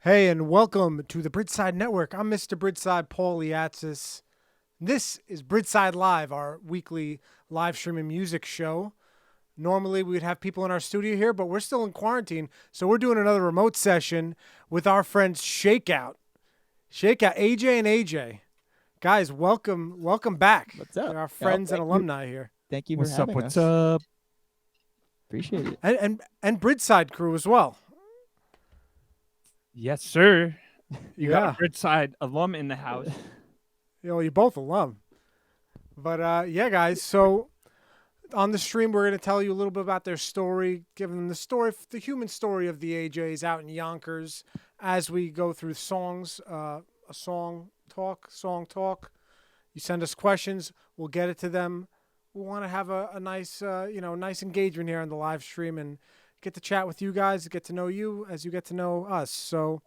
Hey, and welcome to the Bridgeside Network. I'm Mr. Bridgeside, Paul Liatsis. This is Bridgeside Live, our weekly live streaming music show. Normally, we'd have people in our studio here, but we're still in quarantine, so we're doing another remote session with our friends Shakeout. Shakeout, AJ and AJ. Guys, welcome back. What's up? They're our friends and alumni here. Thank you for having us. What's up? Appreciate it. And Bridgeside crew as well. Yes, sir. You Yeah. got a Bridgeside alum in the house. You're both alum. But yeah, guys, so on the stream, we're going to tell you a little bit about their story, give them the human story of the AJs out in Yonkers as we go through songs, song talk. You send us questions, we'll get it to them. We want to have a nice, nice engagement here on the live stream and get to chat with you guys, get to know you as you get to know us. So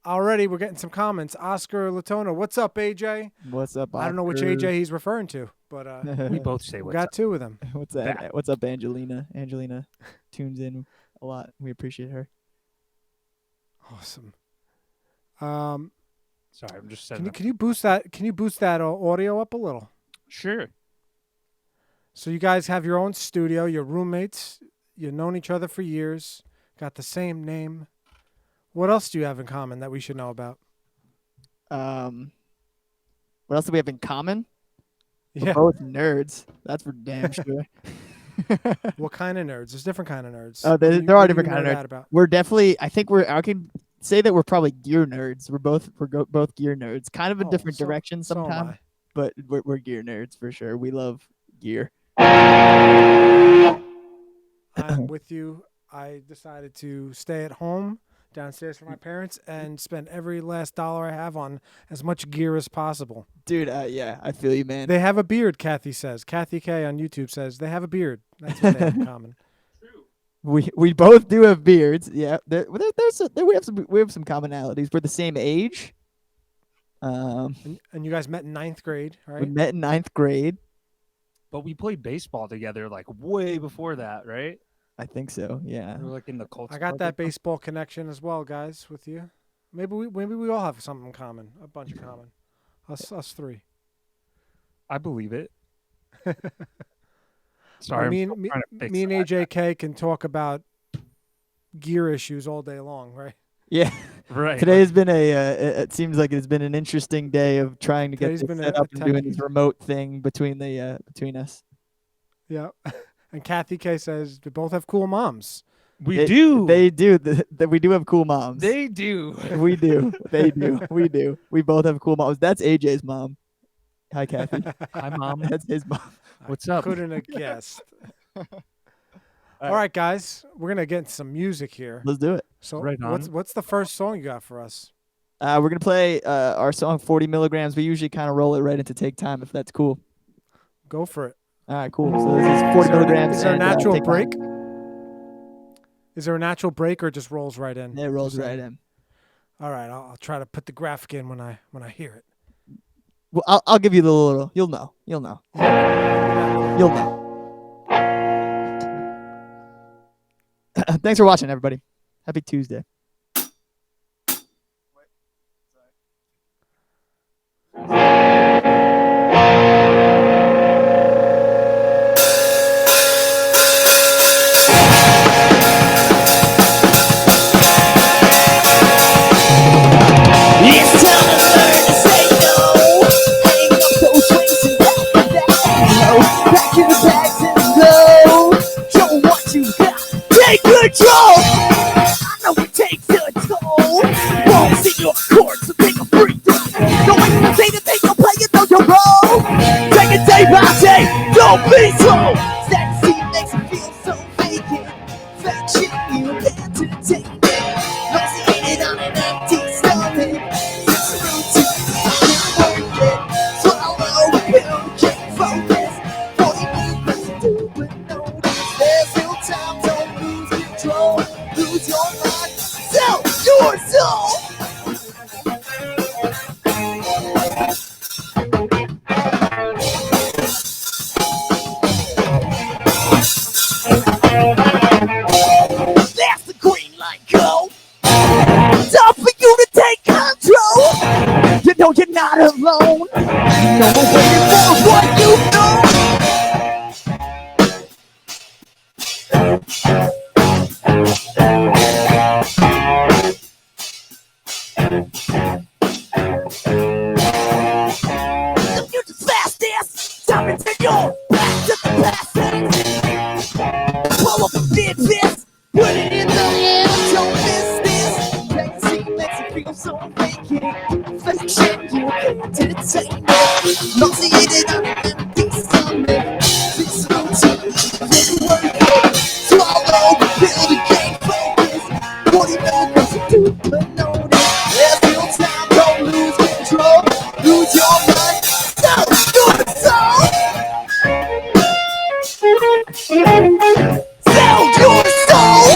already we're getting some comments. Oscar Latona, what's up, AJ? What's up, Oscar? I don't know which AJ he's referring to, but We both say we what's got up. two of them. What's that? What's up, Angelina? Angelina tunes in a lot. We appreciate her. Awesome. Sorry, I'm just setting up. Can you boost that? Can you boost that audio up a little? Sure. So you guys have your own studio. You're roommates. You've known each other for years. Got the same name. What else do you have in common that we should know about? What else do we have in common? We're Yeah. both nerds. That's for damn sure. What kind of nerds? There's different kind of nerds. Oh, there What are do different you kind nerd of nerds. out about? We're definitely. I can say that we're probably gear nerds. We're both gear nerds. Kind of in Oh, different so- directions so am sometimes, I. but we're gear nerds for sure. We love gear. I'm with you. I decided to stay at home downstairs from my parents and spend every last dollar I have on as much gear as possible. Dude, yeah, I feel you, man. They have a beard, Kathy says. Kathy K on YouTube says they have a beard. That's what they have in common. We both do have beards. Yeah, we have some commonalities. We're the same age. And you guys met in 9th grade, right? We met in 9th grade. But we played baseball together like way before that, right? I think so. Yeah. We were like in the Colts. I got club that or something. baseball connection as well, guys, with you. Maybe we all have something in common, a bunch of common. Us three. I believe it. Sorry, me I'm and still trying to fix me and that. AJK can talk about gear issues all day long, right? Yeah. Right. Today has been it seems like it's been an interesting day of trying to get Today's this been set a up and doing techie. this remote thing between us. Yeah. And Kathy K says they both have cool moms. we do. They do. We do have cool moms. They do. We do. They do. We do. We both have cool moms. That's AJ's mom. Hi, Kathy. Hi, Mom. That's his mom. What's up? Couldn't have guessed. All right, guys, we're gonna get into some music here. Let's do it. So, Right on. what's the first song you got for us? We're gonna play our song 40 milligrams. We usually kind of roll it right into Take Time, if that's cool. Go for it. All right, cool. So this is 40 milligrams. Is there a and, natural Take Time. break? Is there a natural break or it just rolls right in? It rolls right in. All right, I'll try to put the graphic in when I hear it. Well, I'll give you the little. You'll know. You'll know. You'll know. Thanks for watching, everybody. Happy Tuesday. It's time to learn to say no. Hang up those wings and back it down. Pack your bags and go. Show what you got. Take control. I know it takes a toll. Balls in your court, so take a free throw. Don't wait to say that they don't play it, know your role. Take it day by day. Don't be slow. That seat makes you feel so vacant. Fat shit, you entertain it. Nauseated on an empty stomach. It's routine, I can't work it. Swallow a pill, can't focus. 40 minutes to do but notice. There's no time, don't lose control. Lose your mind, sell your soul. The future's fastest. Time to take your back to the past. Pull up a big fist. Put it in the air. Don't miss this. Fantasy makes you feel so vacant. Fiction you can't entertain it. Nauseated on an empty stomach. This routine didn't work it. Swallow the pill to gain focus. 40 milligrams to do but notice. There's still time, don't lose control. Lose your mind, sell your soul. Sell your soul.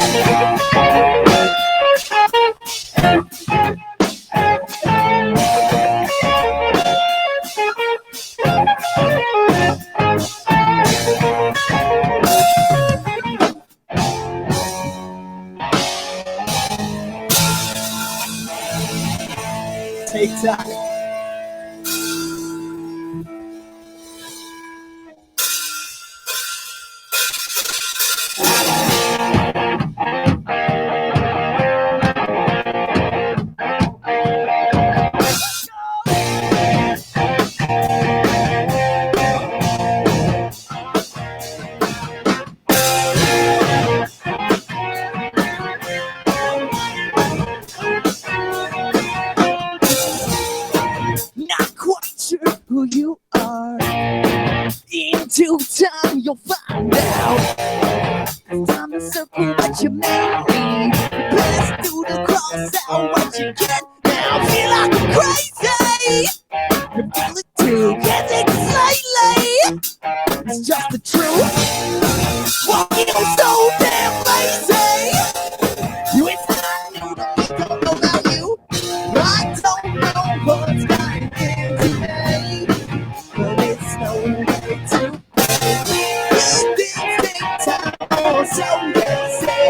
TikTok. Not quite sure who you are. In due time, you'll find out. It's time to circle what you made. Pass through the cross out what you get. Now feel like I'm crazy. You feel it too. Can't take it slightly. It's just the truth. Walking on so damn lazy. You ain't I knew that I don't know about you. I don't know what's going in today, but it's no way to things take time, or so they say.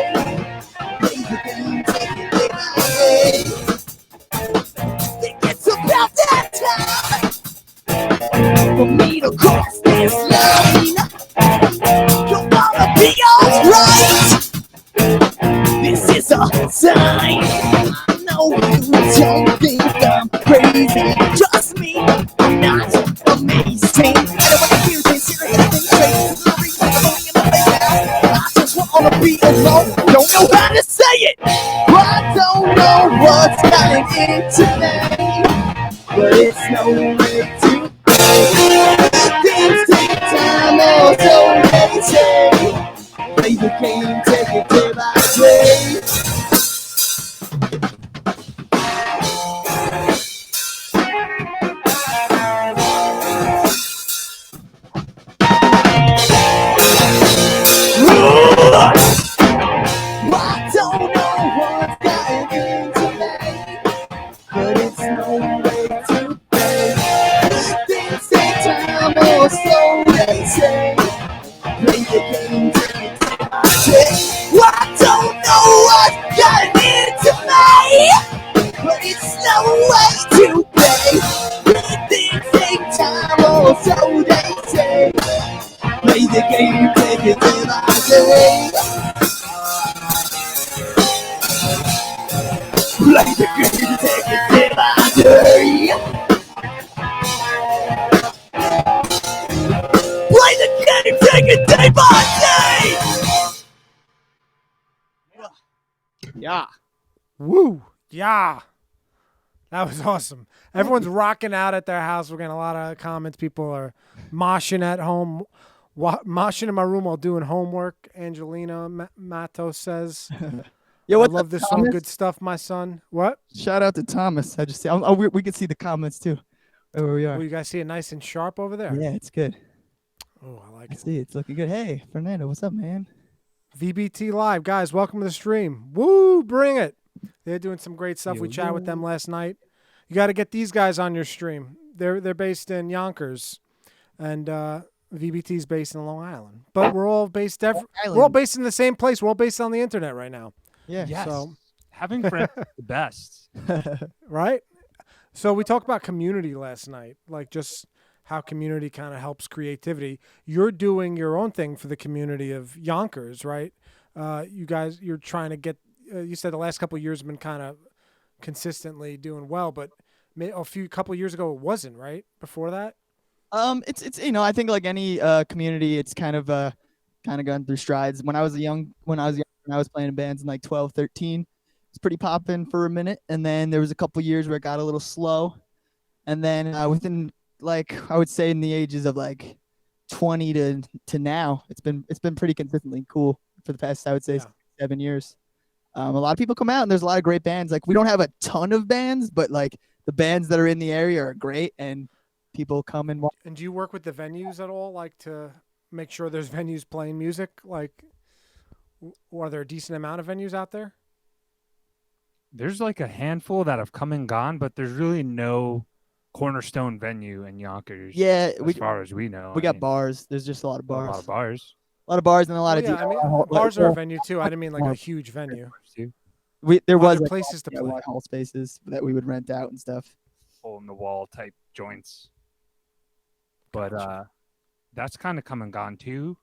Play the game, take it day by day. Think it's about that time for me to cross this line. You wanna be alright? This is a sign. I know you don't think I'm crazy. Trust me, I'm not amazing. I don't want to hear this, you're anything crazy. There's no reason I'm going in the face now. I just wanna be alone. Don't know how to say it. I don't know what's coming in today, but it's no way to things take time, or so they say. Play the game, take it day by day. I don't know what's going in today, but it's no way to play. Things take time, or so they say. Play the game, take it day by day. I don't know what's going into me, but it's no way to play. Things take time, or so they say. Play the game, take it day by day. Play the game, take it day by day. Play the game, take it day by day. Yeah. Woo! Yeah. That was awesome. Everyone's rocking out at their house. We're getting a lot of comments. People are moshing at home, moshing in my room while doing homework. Angelina Mato says, Yo, I what's love up, this song. Thomas? Good stuff, my son. What? Shout out to Thomas. I just see. Oh, we can see the comments too. Right where we are. Oh, you guys see it nice and sharp over there? Yeah, it's good. Oh, I like I it. see. It's looking good. Hey, Fernando, what's up, man? VBT Live. Guys, welcome to the stream. Woo, bring it. They're doing some great stuff. We Yo, chatted with them yo. last night. You got to get these guys on your stream. They're based in Yonkers, and VBT's based in Long Island. But we're all based we're all Island. based in the same place. We're all based on the internet right now. Yeah. Yes. So, Having friends is the best. right? So we talked about community last night, like just how community kind of helps creativity. You're doing your own thing for the community of Yonkers, right? You guys, you're trying to get. You said the last couple of years have been kind of consistently doing well, but a couple years ago it wasn't, right? Before that? It's I think like any community, it's kind of gone through strides. When I was playing in bands in like 12, 13, it's pretty popping for a minute, and then there was a couple years where it got a little slow, and then within like I would say in the ages of like 20 to now, it's been pretty consistently cool for the past I would say Yeah. 7 years. A lot of people come out and there's a lot of great bands. Like we don't have a ton of bands, but like the bands that are in the area are great and people come and watch. And do you work with the venues at all, like to make sure there's venues playing music? Like, are there a decent amount of venues out there? There's like a handful that have come and gone, but there's really no cornerstone venue in Yonkers. Yeah, as far as we know. we I got mean, bars. There's just a lot of a bars. lot of bars. A lot of bars and a lot Well, of yeah, I mean, bars are a venue too. I didn't mean like a huge venue. there was Other like, places to play. hall spaces that we would rent out and stuff. Hole in the wall type joints. But Gotcha. that's kind of come and gone too.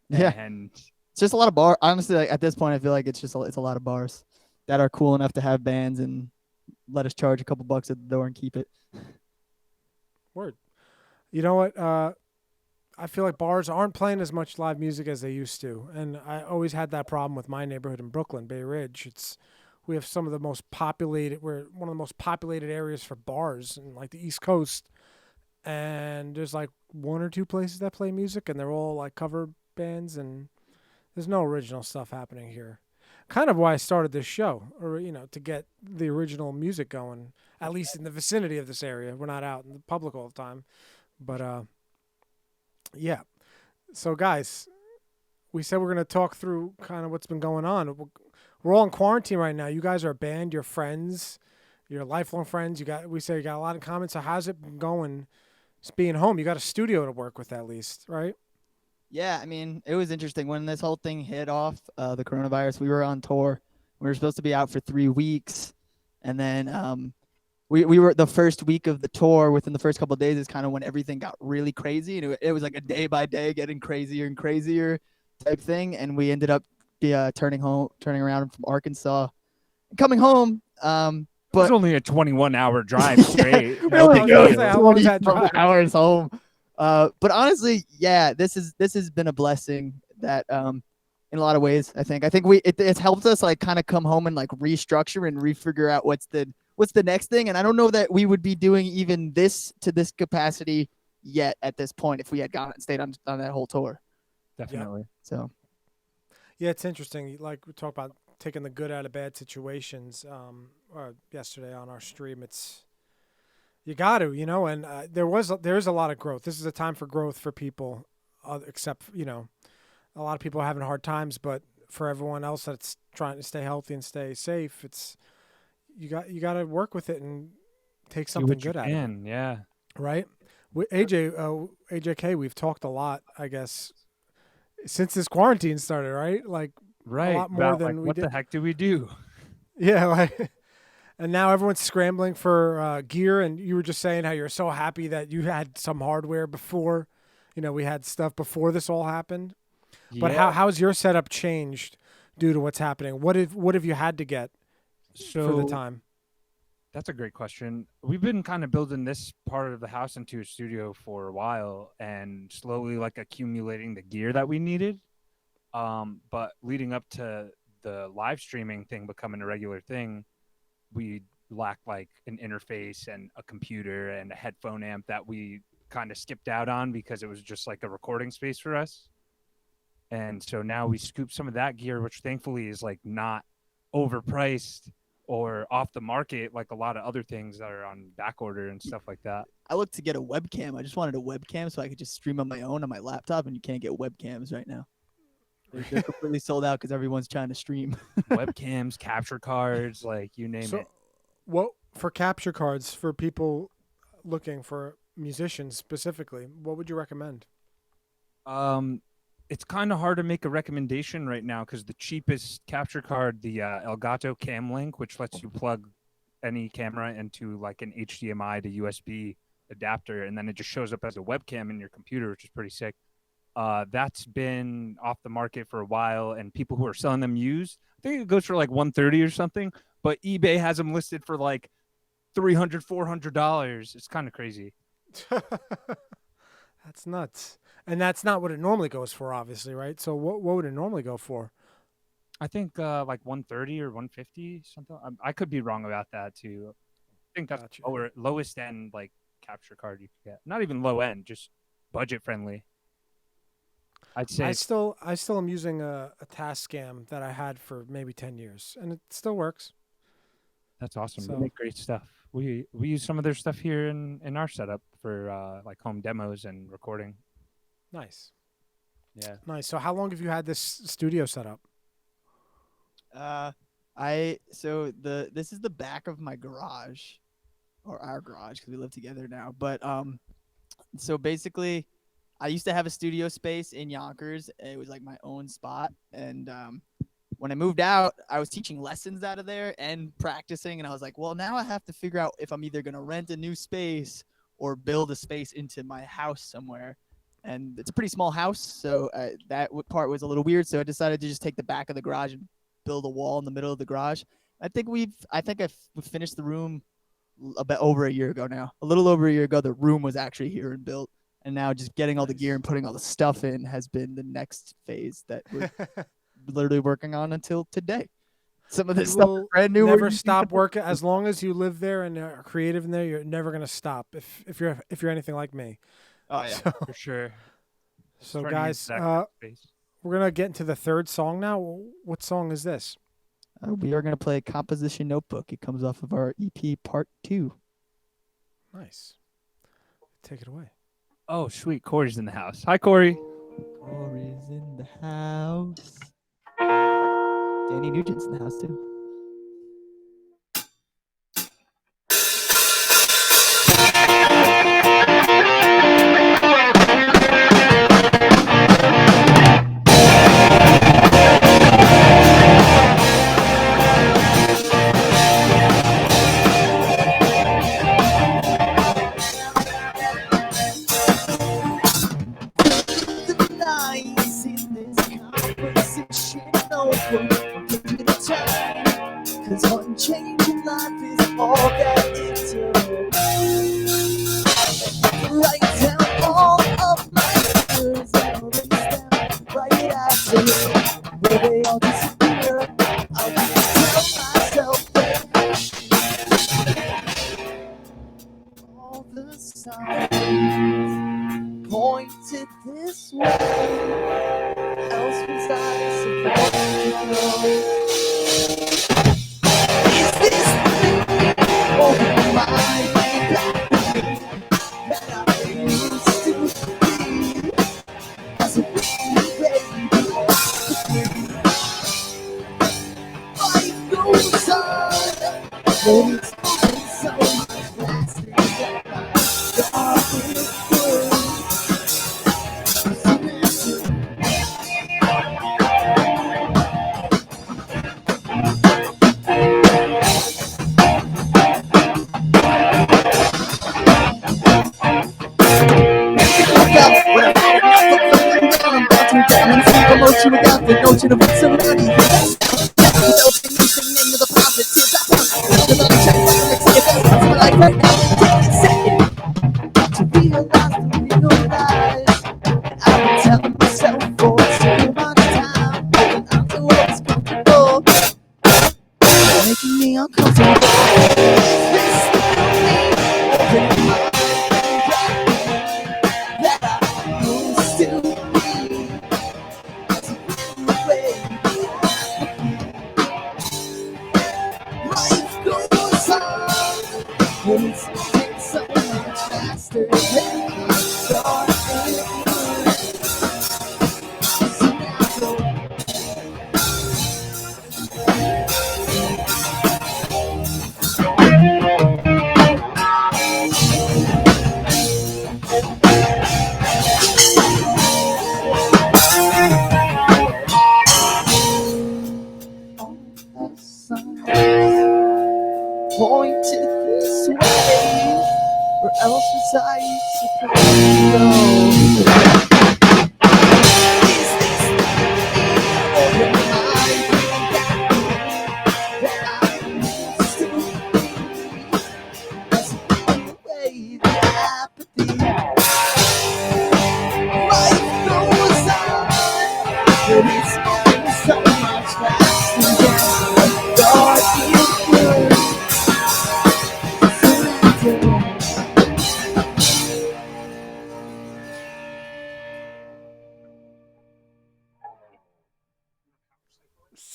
Yeah. And It's just a lot of bar. Honestly, like at this point, I feel like it's a lot of bars that are cool enough to have bands and let us charge a couple bucks at the door and keep it. Word. You know what? I feel like bars aren't playing as much live music as they used to, and I always had that problem with my neighborhood in Brooklyn, Bay Ridge. We have some of the most populated. We're one of the most populated areas for bars in like the East Coast, and there's like one or two places that play music, and they're all like cover bands, and there's no original stuff happening here. Kind of why I started this show, or to get the original music going, at least in the vicinity of this area. We're not out in the public all the time, but yeah. So guys, we said we're gonna talk through kind of what's been going on. We're all in quarantine right now. You guys are a band. You're friends. You're lifelong friends. We say you got a lot in common. So how's it been going? Just being home. You got a studio to work with at least, right? Yeah, I mean, it was interesting when this whole thing hit off, the coronavirus. We were on tour. We were supposed to be out for 3 weeks, and then we were the first week of the tour. Within the first couple of days is kind of when everything got really crazy, and it was like a day by day getting crazier and crazier type thing. And we ended up turning around from Arkansas, coming home. it was only a 21-hour drive straight. We only I was go gonna say, how long is that 20 drive? hours home. But honestly, yeah, this has been a blessing that in a lot of ways. I think it's helped us like kind of come home and like restructure and refigure out what's the next thing. And I don't know that we would be doing even this to this capacity yet at this point if we had gone and stayed on that whole tour. Definitely. So Yeah, it's interesting. Like we talk about taking the good out of bad situations. Yesterday on our stream, you got to, and there is a lot of growth. This is a time for growth for people, except a lot of people are having hard times, but for everyone else that's trying to stay healthy and stay safe, you got to work with it and take Do something what you good out of it, can, yeah. right? AJK, we've talked a lot, I guess, since this quarantine started, right? Like Right. a lot more about, than like, we what did. the heck do we do? Yeah, like, and now everyone's scrambling for gear. And you were just saying how you're so happy that you had some hardware before, we had stuff before this all happened. But Yeah. how's your setup changed due to what's happening? What have you had to get for the time? That's a great question. We've been kind of building this part of the house into a studio for a while and slowly like accumulating the gear that we needed. But leading up to the live streaming thing becoming a regular thing, we lacked like an interface and a computer and a headphone amp that we kind of skipped out on because it was just like a recording space for us. And so now we scoop some of that gear, which thankfully is like not overpriced or off the market like a lot of other things that are on back order and stuff like that. I looked to get a webcam. I just wanted a webcam so I could just stream on my own on my laptop, and you can't get webcams right now. They're completely sold out because everyone's trying to stream. Webcams, capture cards, like you name it. What for capture cards for people looking for musicians specifically? What would you recommend? It's kind of hard to make a recommendation right now because the cheapest capture card, the Elgato Cam Link, which lets you plug any camera into like an HDMI to USB adapter, and then it just shows up as a webcam in your computer, which is pretty sick. That's been off the market for a while, and people who are selling them used, I think it goes for like $130 or something. but eBay has them listed for like $300, $400. It's kind of crazy. That's nuts. And that's not what it normally goes for, obviously, right? So what would it normally go for? I think like 130 or 150 something. I could be wrong about that too. I think that's Gotcha. lowest end like capture card you could get. Not even low end, just budget friendly. I'd say I still am using a Tascam that I had for maybe 10 years, and it still works. that's awesome. So- They make great stuff. We use some of their stuff here in our setup for like home demos and recording. Nice. Yeah. Nice. So how long have you had this studio set up? This is the back of my garage, or our garage, because we live together now. But so basically, I used to have a studio space in Yonkers. It was like my own spot, and when I moved out, I was teaching lessons out of there and practicing, and I was like, well, now I have to figure out if I'm either gonna rent a new space or build a space into my house somewhere. And it's a pretty small house, so that part was a little weird. So I decided to just take the back of the garage and build a wall in the middle of the garage. I think we finished the room a bit over a year ago now. A little over a year ago, the room was actually here and built. And now just getting all the gear and putting all the stuff in has been the next phase that we're literally working on until today. Some of this You stuff will is brand new. Never stop working as long as you live there and are creative in there. You're never gonna stop if you're anything like me. Oh yeah. So, For sure. so Turning guys, into that space. we're gonna get into the third song now. What song is this? We are going to play Composition Notebook. It comes off of our EP Part 2. Nice. Take it away. Oh, sweet. Corey's in the house. Hi, Corey. Corey's in the house. Danny Nugent's in the house too. Cause one change in life is all that it took. Write down all of my fears and all them down right after. Where they all disappear, I'll just tell myself that all the signs pointed this way. Else was I supposed to go? Is this thing over my back that I used to be? As a baby, life goes on, but it's only so much plastic that my heart is full. Emotion without the notion of what somebody is. Without anything into the positives, I found another chance to see if that's my life right now. Take a second to realize the real lies. And I've been telling myself for so much time, holding on to what's comfortable, making me uncomfortable. This little me opening my mind that I used to be. Life goes on, and it's so much faster than I thought it would. All the signs pointed this way, where else was I supposed to go? Is this the over my back that I used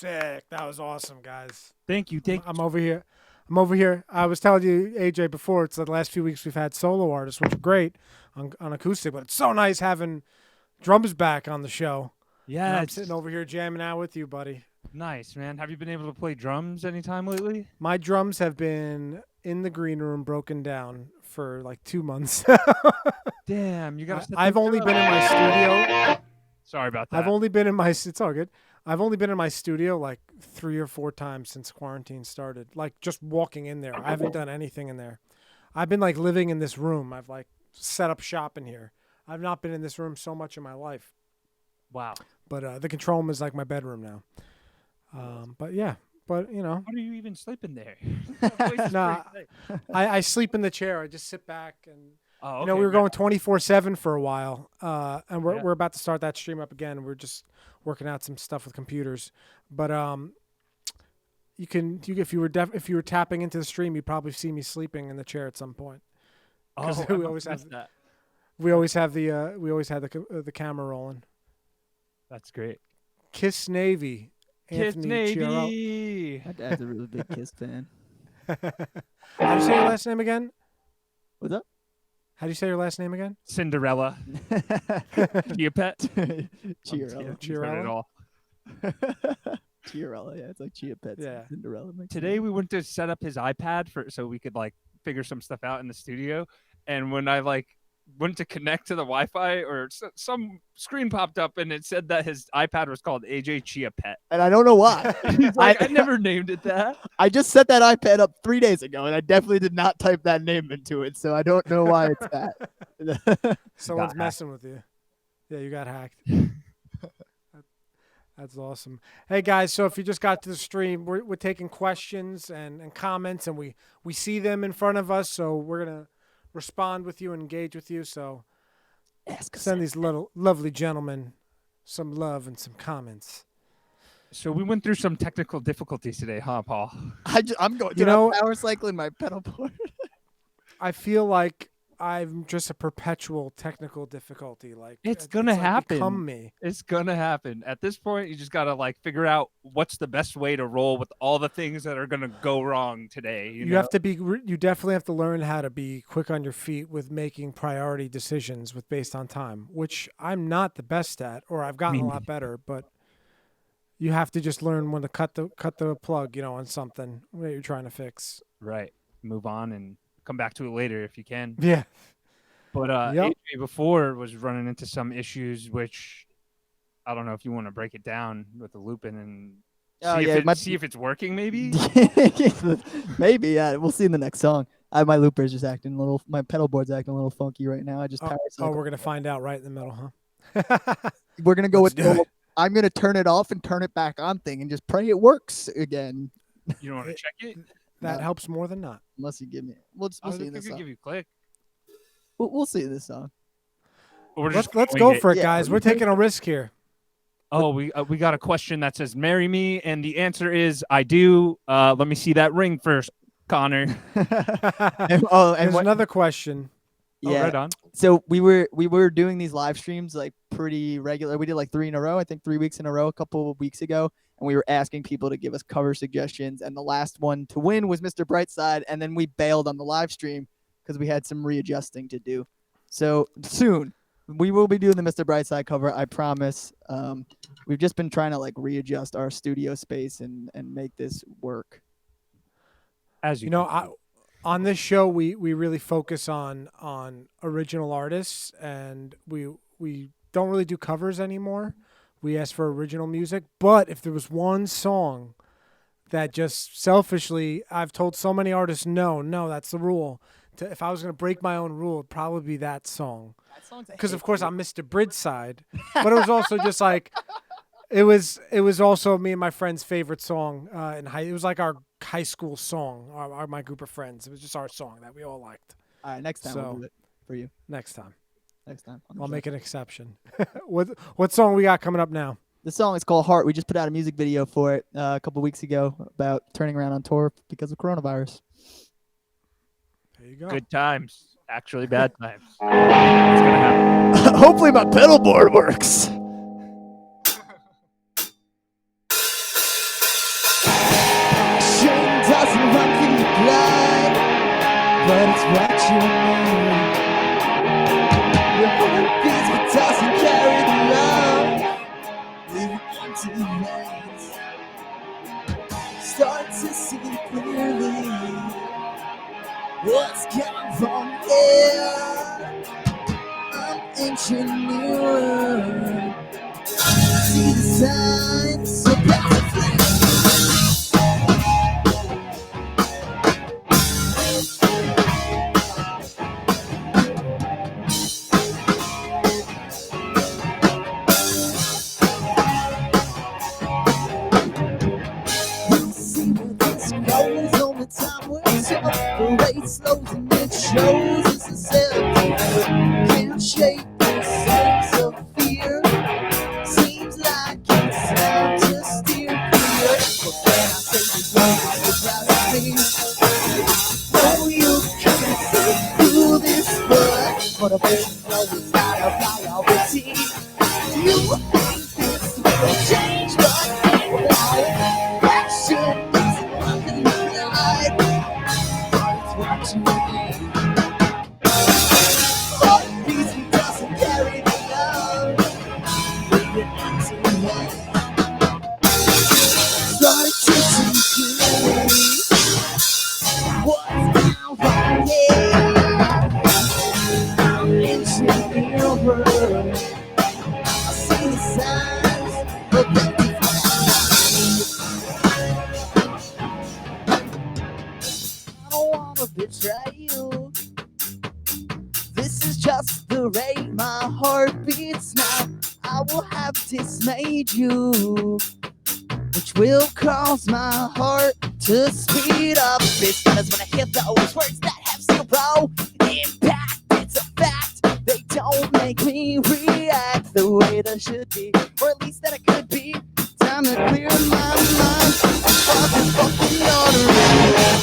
Sick. That was awesome, guys. Thank you. I'm over here. I was telling you, AJ, before, it's the last few weeks we've had solo artists, which are great on acoustic, but it's so nice having drums back on the show. Yeah, And I'm sitting over here jamming out with you, buddy. Nice, man. Have you been able to play drums anytime lately? My drums have been in the green room broken down for like 2 months. Damn, you got. I've only been in my studio. Sorry about that. I've only been in my. It's all good. I've only been in my studio like 3 or 4 times since quarantine started. Like just walking in there. I haven't done anything in there. I've been like living in this room. I've like set up shop in here. I've not been in this room so much in my life. Wow. But the control room is like my bedroom now. But yeah. But you know. How do you even sleep in there? That place is Nah, pretty sick. I sleep in the chair. I just sit back and. Oh, okay. You know, we were going 24/7 for a while, and Yeah. we're about to start that stream up again. We're just working out some stuff with computers, but if you were tapping into the stream, you'd probably see me sleeping in the chair at some point. Oh, we we always always have- that. We always had the camera rolling. That's great. Kiss Navy, Kiss Anthony Chiarello. Navy. My dad's a really big Kiss fan. How do you say your last name again? What's up? How do you say your last name again? Cinderella. Chia pet. Chiarella. He's heard it all. Chiarella, yeah, it's like Chia Pets. Yeah. Cinderella. Today we went to set up his iPad so we could like figure some stuff out in the studio, and when I like went to connect to the Wi-Fi or some screen popped up and it said that his iPad was called AJ Chia Pet. And I don't know why. He's like, I never named it that. I just set that iPad up 3 days ago, and I definitely did not type that name into it, so I don't know why it's that. Someone's hacked. messing with you. Yeah, you got hacked. That's awesome. Hey guys, so if you just got to the stream, we're taking questions and comments, and we see them in front of us, so we're gonna respond with you and engage with you. So send these little lovely gentlemen some love and some comments. So we went through some technical difficulties today, huh, Paul? I'm going. You Dude, I'm know- power cycling my pedal board. I feel like I'm just a perpetual technical difficulty. Like It's gonna like happen. become me. It's gonna happen. At this point, you just gotta like figure out what's the best way to roll with all the things that are gonna go wrong today. You know? Have to be. You definitely have to learn how to be quick on your feet with making priority decisions based on time, which I'm not the best at, or I've gotten a lot better. But you have to just learn when to cut the plug, on something that you're trying to fix. Right. Move on and come back to it later if you can. Yeah. But Yep. AJ before was running into some issues, which I don't know if you want to break it down with the looping and Oh, see, yeah, see if it's working. Maybe. Maybe, yeah. We'll see in the next song. My looper's just acting a little. My pedal board's acting a little funky right now. I just power Oh, cycle. we're gonna find out right in the middle, huh? We're gonna go Let's with. do the- it. I'm gonna turn it off and turn it back on thing, and just pray it works again. You don't want to check it? That No. helps more than not. Unless you give me. We'll I see think in we this could song. give you a click. We'll see in this song. Or we're Let's just go wing for it, Yeah, guys. we We're can- taking a risk here. Oh, we got a question that says "Marry me," and the answer is "I do." Let me see that ring first, Connor. And There's what, another question. Oh, yeah. right on. So we were doing these live streams like pretty regular. We did like 3 in a row. I think 3 weeks in a row a couple of weeks ago, and we were asking people to give us cover suggestions. And the last one to win was Mr. Brightside, and then we bailed on the live stream because we had some readjusting to do. So soon we will be doing the Mr. Brightside cover. I promise. We've just been trying to like readjust our studio space and make this work. As you, You know, on this show we really focus on original artists, and we don't really do covers anymore. We ask for original music, but if there was one song that just selfishly, I've told so many artists, no, that's the rule. If I was going to break my own rule, it'd probably be that song. Because of course I'm Mr. Bridgeside, but it was also just like it was also me and my friend's favorite song it was like our high school song. My group of friends. It was just our song that we all liked. All right, next time we'll So- do it for you. Next time Next time. on the I'll show. make an exception. What song we got coming up now? The song is called Heart. We just put out a music video for it a couple weeks ago about turning around on tour because of coronavirus. There you go. good times, actually bad times. It's gonna happen. Hopefully my pedal board works. but it's what you need. Your heart beats but doesn't carry the love. Living empty nights, start to see clearly what's coming from here. I'm inching nearer, see the signs so powerfully. See where this goes, only time will tell. The rate slows and it shows it's a self-care. Can't shake the sense of fear. Seems like it's time to steer clear. But when I say the word, it's out of me. Oh, you can't see through this blood. But a vision flow is not a priority. You think this will change, but it won't. Action isn't nothing like, but it's what you need. Heartbeats he doesn't carry the love. Leaving empty head. Start to see clearly what's now right here. I'm inching nearer. I see the signs of empty I don't wanna betray you. This is just the rate my heart beats now. I will have dismayed you, which will cause my heart to speed up. It's because when I hear those words that have zero impact, it's a fact. They don't make me react the way that should be, or at least that it could be. Time to clear my mind. Fucking ordering.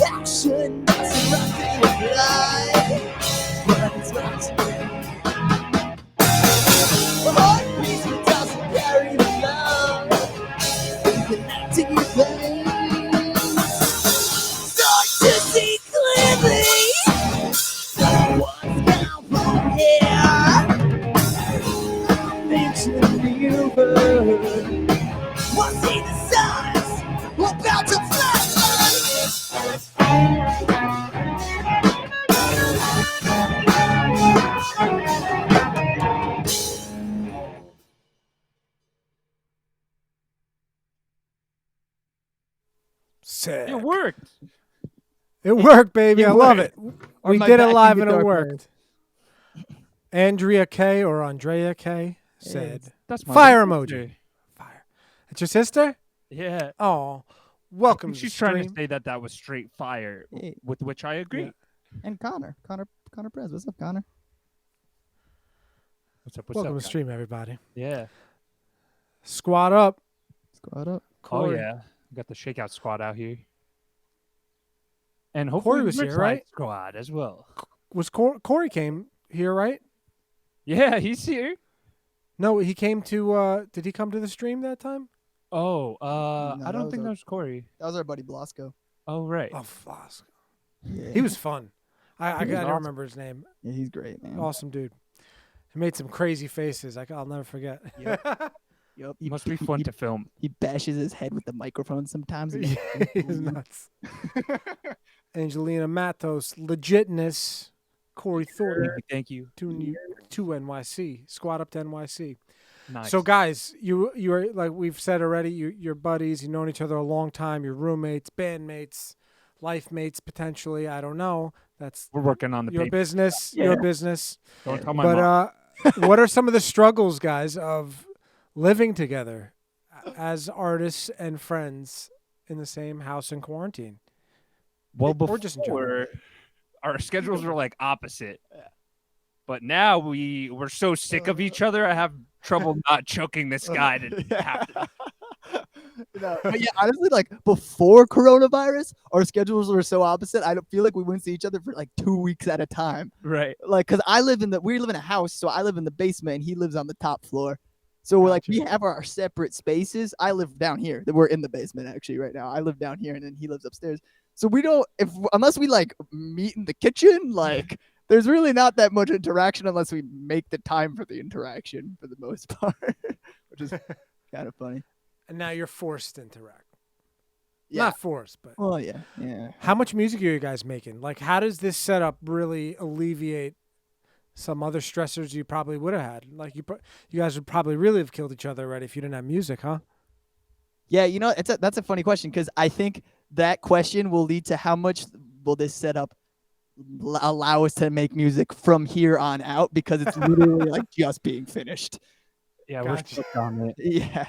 Action doesn't nothing like, but it's what you need. The heartbeat he doesn't carry the love. Leaving empty veins. Start to see clearly what's down from here. I'm inching nearer. We'll see the signs. We're about to fly. Sick. It worked. It worked, baby. I love it. Or We my did it backing live and it guitar worked. Andrea K or Andrea K said, That's my Fire little emoji. sister. "Fire." It's your sister? Yeah. Oh, I welcome think to the she's trying to stream. say that was straight fire, Hey. with which I agree. Yeah. And Connor Prez. What's up, Connor? What's up? What's Welcome up? to the stream, everybody. Yeah. Squad up. Squad up. Corey. Oh yeah. Got the Shakeout squad out here. And Corey hopefully was here, Bridgeside right? squad as well. Was Corey came here, right? Yeah, he's here. No, he came to. Did he come to the stream that time? Oh, No, I that don't was think our- that was Corey. That was our buddy Blasco. Oh, right. Oh, Flask. Yeah. He was fun. I He was gotta awesome. remember his name. Yeah, he's great, man. Awesome dude. He made some crazy faces. I'll never forget. Yup. It must be fun to film. He bashes his head with the microphone sometimes. And Yeah, he's nuts. Angelina Matos, legitness. Corey Thornton, Thank you. to NYC. Squad up to NYC. Nice. So, guys, you are, like we've said already, you're buddies. You've known each other a long time. You're roommates, bandmates, life mates, potentially. I don't know. That's we're working on the your paper. business. Yeah. Your business. Don't tell my mom. But what are some of the struggles, guys, of living together as artists and friends in the same house in quarantine? Well, or just in general. our schedules were like opposite. But now we're so sick of each other. I have trouble not choking this guy to have to. But yeah, honestly, like before coronavirus, our schedules were so opposite. I don't feel like we wouldn't see each other for like 2 weeks at a time. Right. Like, cause we live in a house, so I live in the basement and he lives on the top floor. So we're like, we have our separate spaces. I live down here. We're in the basement actually right now. I live down here and then he lives upstairs. So we don't, unless we like meet in the kitchen, like there's really not that much interaction unless we make the time for the interaction for the most part, which is kind of funny. And now you're forced to interact. Yeah. Not forced, but. Well, yeah. How much music are you guys making? Like, how does this setup really alleviate some other stressors you probably would have had? Like, you guys would probably really have killed each other already if you didn't have music, huh? Yeah, that's a funny question because I think that question will lead to how much will this setup allow us to make music from here on out because it's literally like just being finished. Yeah, Gotcha. we're stuck on it.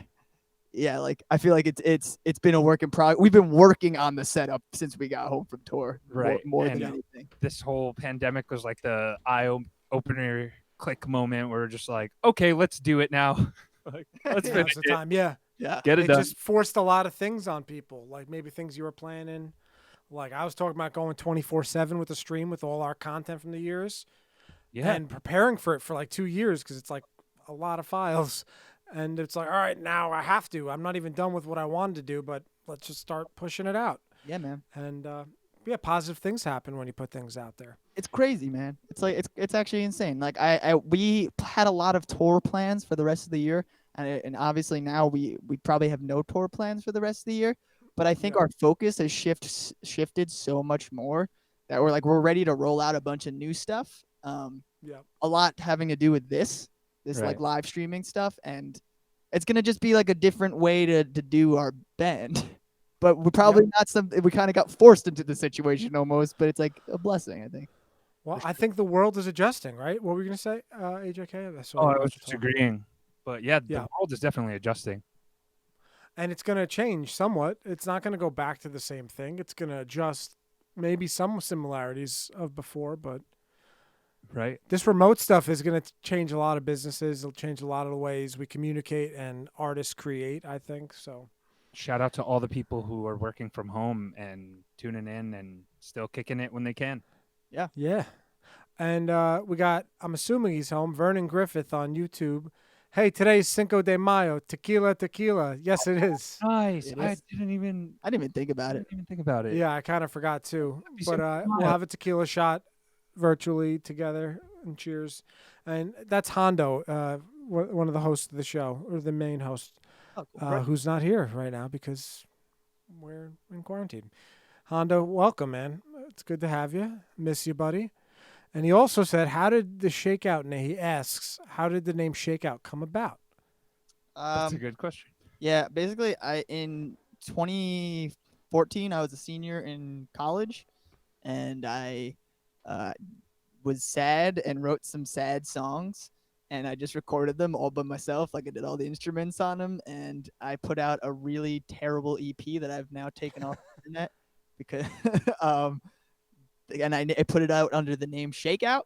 Yeah, like I feel like it's been a work in progress. We've been working on the setup since we got home from tour, Right. More than And anything. This whole pandemic was like the eye-opener click moment where we're just like, okay, let's do it now. Like, let's Now's finish the it. time. Yeah. Get it It done. just forced a lot of things on people, like maybe things you were planning. Like I was talking about going 24/7 with the stream with all our content from the years Yeah. and preparing for it for like 2 years because it's like a lot of files. And it's like, all right, now I have to. I'm not even done with what I wanted to do, but let's just start pushing it out. Yeah, man. And yeah, positive things happen when you put things out there. It's crazy, man. It's like it's actually insane. Like we had a lot of tour plans for the rest of the year, and obviously now we probably have no tour plans for the rest of the year. But I think our focus has shifted so much more that we're ready to roll out a bunch of new stuff. A lot having to do with this like live streaming stuff, and it's gonna just be like a different way to do our band. But we're probably not something. We kind of got forced into the situation almost, but it's like a blessing, I think. Well, I think the world is adjusting, right? What were you going to say, AJK? I was just agreeing. But yeah, the world is definitely adjusting. And it's going to change somewhat. It's not going to go back to the same thing. It's going to adjust maybe some similarities of before, but right. This remote stuff is going to change a lot of businesses. It'll change a lot of the ways we communicate and artists create, I think. So shout out to all the people who are working from home and tuning in and still kicking it when they can. Yeah. Yeah. And we got, I'm assuming he's home, Vernon Griffith on YouTube. Hey, today's Cinco de Mayo. Tequila, tequila. Yes, it is. Nice. It I is. didn't even think about it. I didn't even think about it. Yeah, I kind of forgot too. But we'll have a tequila shot virtually together and cheers. And that's Hondo, one of the hosts of the show, or the main host, who's not here right now because we're in quarantine. Hondo, welcome, man. It's good to have you. Miss you, buddy. And he also said, how did the Shakeout name, he asks, how did the name Shakeout come about? That's a good question. Yeah, basically, in 2014, I was a senior in college, and I was sad and wrote some sad songs, and I just recorded them all by myself. Like I did all the instruments on them, and I put out a really terrible EP that I've now taken off the internet because and I put it out under the name Shakeout,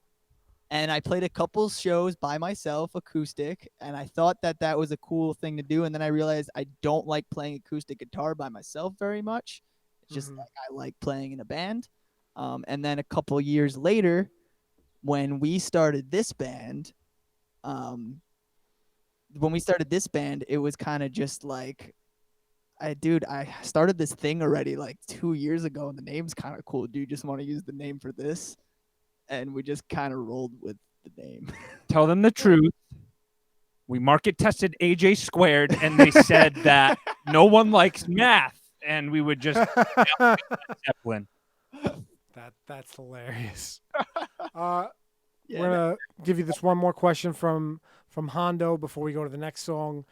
and I played a couple shows by myself acoustic, and I thought that was a cool thing to do, and then I realized I don't like playing acoustic guitar by myself very much. It's just like I like playing in a band. And then a couple years later, when we started this band, it was kind of just like, I started this thing already like 2 years ago, and the name's kind of cool. Do you just want to use the name for this? And we just kind of rolled with the name. Tell them the truth. We market tested AJ squared, and they said that no one likes math, and we would just Zeppelin. That's hilarious. We're gonna give you this one more question from Hondo before we go to the next song.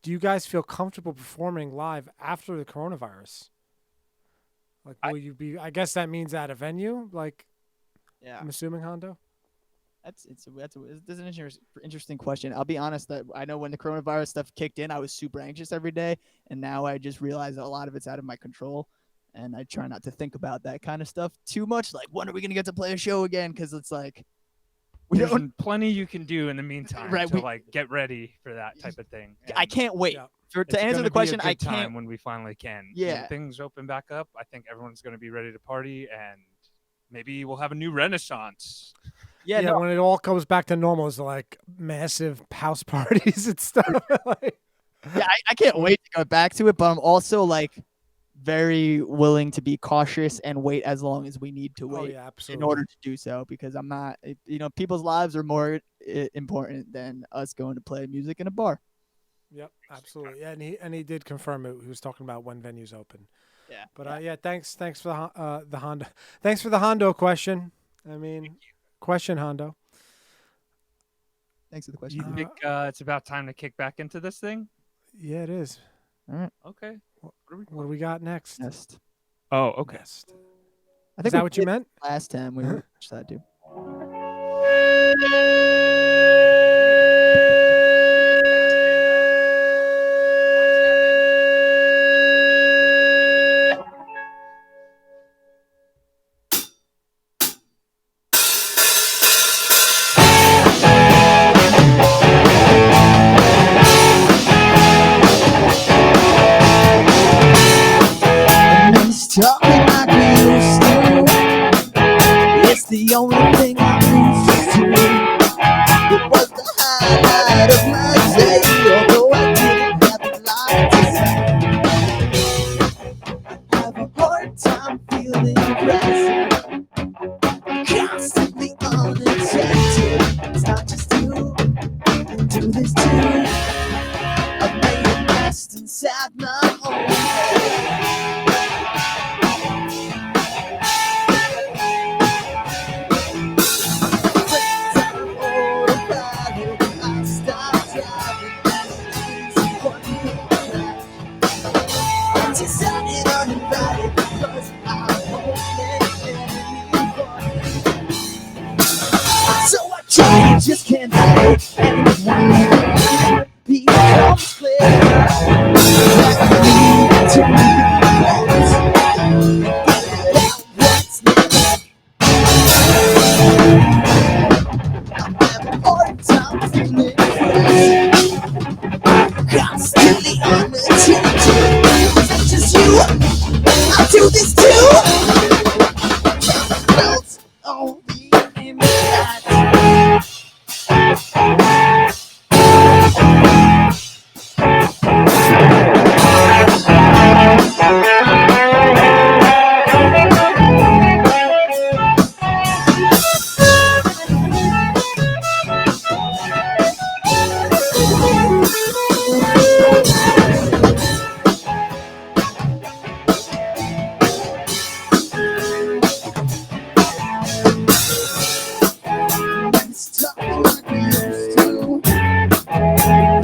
Do you guys feel comfortable performing live after the coronavirus? Like, will you be? I guess that means at a venue. Like, I'm assuming, Hondo. That's an interesting question. I'll be honest that I know when the coronavirus stuff kicked in, I was super anxious every day, and now I just realize that a lot of it's out of my control. and I try not to think about that kind of stuff too much. Like, when are we gonna get to play a show again? Because it's like we There's don't. plenty you can do in the meantime Right, to we- like get ready for that type of thing. I And can't wait Yeah. to it's answer gonna the be a question. I good time can't. when we finally can. Yeah. When things open back up, I think everyone's gonna be ready to party, and maybe we'll have a new renaissance. Yeah, Yeah, no, when it all comes back to normal, it's like massive house parties and stuff. Like, yeah, I can't wait to go back to it. But I'm also like very willing to be cautious and wait as long as we need to oh wait yeah, in absolutely. order to do so, because I'm not. People's lives are more important than us going to play music in a bar. Yep, absolutely. Yeah, and he did confirm it. He was talking about when venues open. Yeah, But yeah, thanks for the Hondo. Thanks for the Hondo question. I mean, question Hondo. thanks for the You question. think it's about time to kick back into this thing? Yeah, it is. All right, Okay. What are we? What do we got next? next. Oh, okay. Next. I Is think that we what you did meant? last time we watched that too. Miss talking like we used to. It's the only thing I'm used to. It was the highlight of my day, although I didn't have a lot to say. I have a hard time feeling present, constantly unattended. It's not just you, do this too. I've made a nest inside my own head. Decided uninvited because I won't let anybody. So I try, just can't hide it. And when it becomes clear that I need to be close, what's next? I'm having a hard time feeling present, constantly unattended. It's not just you, I do this too. Felt on the impact. It's talking like we used to.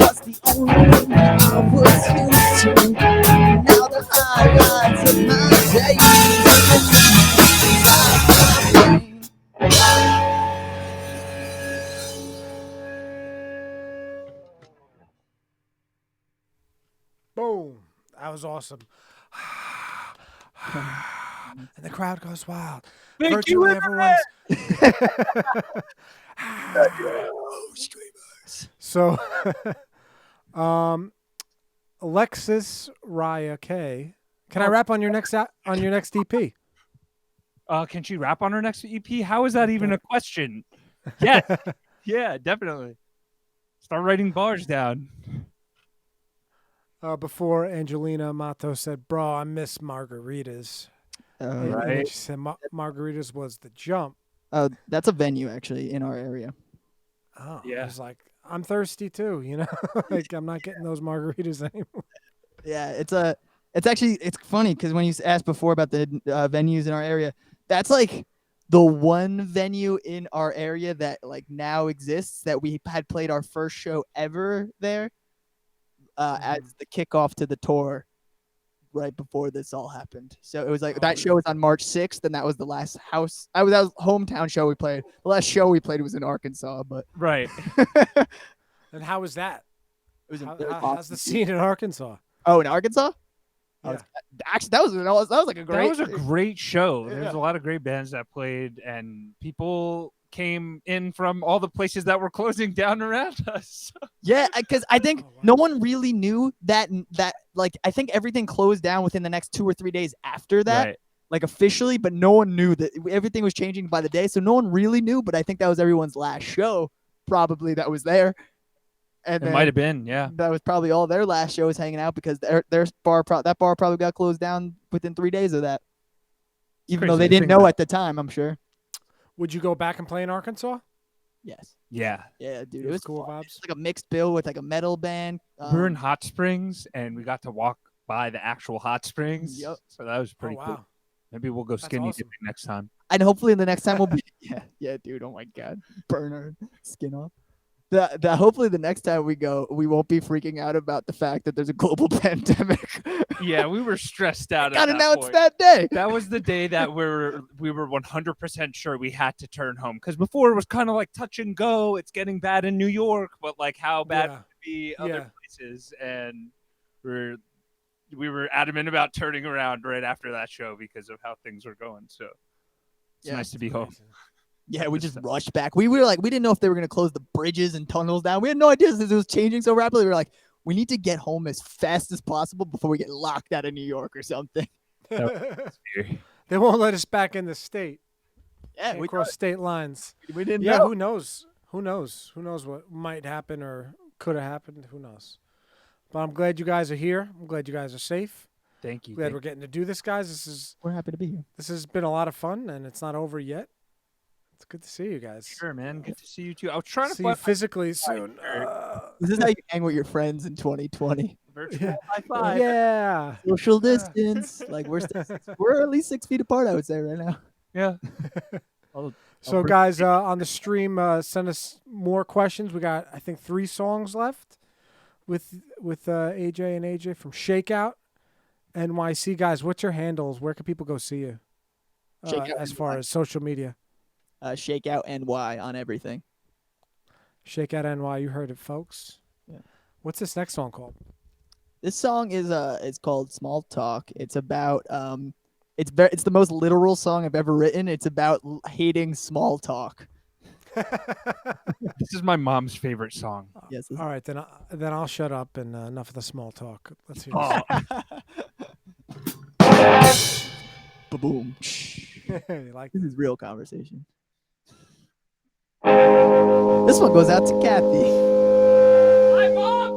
Was the only thing that I was used to. Now the highlights of my days inside my brain. Boom. That was awesome. And the crowd goes wild. Thank you, Virtually everyone's. So, Alexis Raya K. Can I rap on your next EP? Can she rap on her next EP? How is that even a question? Yes. Yeah, definitely. Start writing bars down. Before Angelina Mato said, "Bro, I miss margaritas." And then Right. she said, "Margaritas was the jump." That's a venue actually in our area. Oh, Yeah. I was like, I'm thirsty too, you know. Like I'm not getting those margaritas anymore. Yeah, it's funny because when you asked before about the venues in our area, that's like the one venue in our area that like now exists that we had played our first show ever there as the kickoff to the tour right before this all happened. So it was like that show was on March 6th, and that was the last house. That was hometown show we played. The last show we played was in Arkansas, but Right. And how was that? it was How's awesome. the scene in Arkansas? Oh, in Arkansas? I was, Yeah. actually, that was like a great. That was a great show. There was Yeah. a lot of great bands that played, and people came in from all the places that were closing down around us. Yeah, because I think Oh, wow. no one really knew that like I think everything closed down within the next 2 or 3 days after that, Right. like officially, but no one knew that everything was changing by the day, so no one really knew. But I think that was everyone's last show, probably that was there, and It then might have been, yeah. that was probably all their last shows hanging out because their that bar probably got closed down within 3 days of that, even though crazy they to didn't think know about. at the time. I'm sure. Would you go back and play in Arkansas? Yes. Yeah. Yeah, dude, It it was was cool fun. vibes. It was like a mixed bill with like a metal band. We were in Hot Springs, and we got to walk by the actual hot springs. Yep. So that was Oh pretty wow. cool. Maybe we'll go skinny awesome. dipping next time. And hopefully the next time we'll be yeah, dude. Oh my god, burn our skin off. The hopefully the next time we go, we won't be freaking out about the fact that there's a global pandemic. Yeah, we were stressed out. Got at that announced point. that day. That was the day that we were 100% sure we had to turn home, because before it was kind of like touch and go. It's getting bad in New York, but like how bad Yeah. would it be Yeah. other places? And we were adamant about turning around right after that show because of how things were going. So it's Yeah, nice to be home. Crazy. Yeah, we just rushed back. We were like, we didn't know if they were gonna close the bridges and tunnels down. We had no idea since it was changing so rapidly. We were like, we need to get home as fast as possible before we get locked out of New York or something. They won't let us back in the state. Yeah, Can't we cross state lines. didn't Yeah, know. who knows? Who knows? Who knows what might happen or could have happened? Who knows? But I'm glad you guys are here. I'm glad you guys are safe. Thank you. Glad we're getting to do this, guys. We're happy to be here. This has been a lot of fun, and it's not over yet. It's good to see you guys. Sure, man. Good to see you too. I was trying to See you find physically soon. This is how you hang with your friends in 2020. virtual Yeah. high five. Yeah. Social distance. Like we're we're at least 6 feet apart, I would say, right now. Yeah. So, guys, on the stream, send us more questions. We got, I think, 3 songs left with AJ and AJ from Shakeout, NYC. Guys, what's your handles? Where can people go see you? Shakeout As far as social media. Shakeout NY on everything. Shakeout NY. You heard it, folks. Yeah. What's this next song called? This song is it's called Small Talk. It's about it's the most literal song I've ever written. It's about hating small talk. This is my mom's favorite song. Yes. All right, then I'll shut up and enough of the small talk. Let's hear Boom. this. You like This is real conversation. This one goes out to Kathy. Hi, Mom.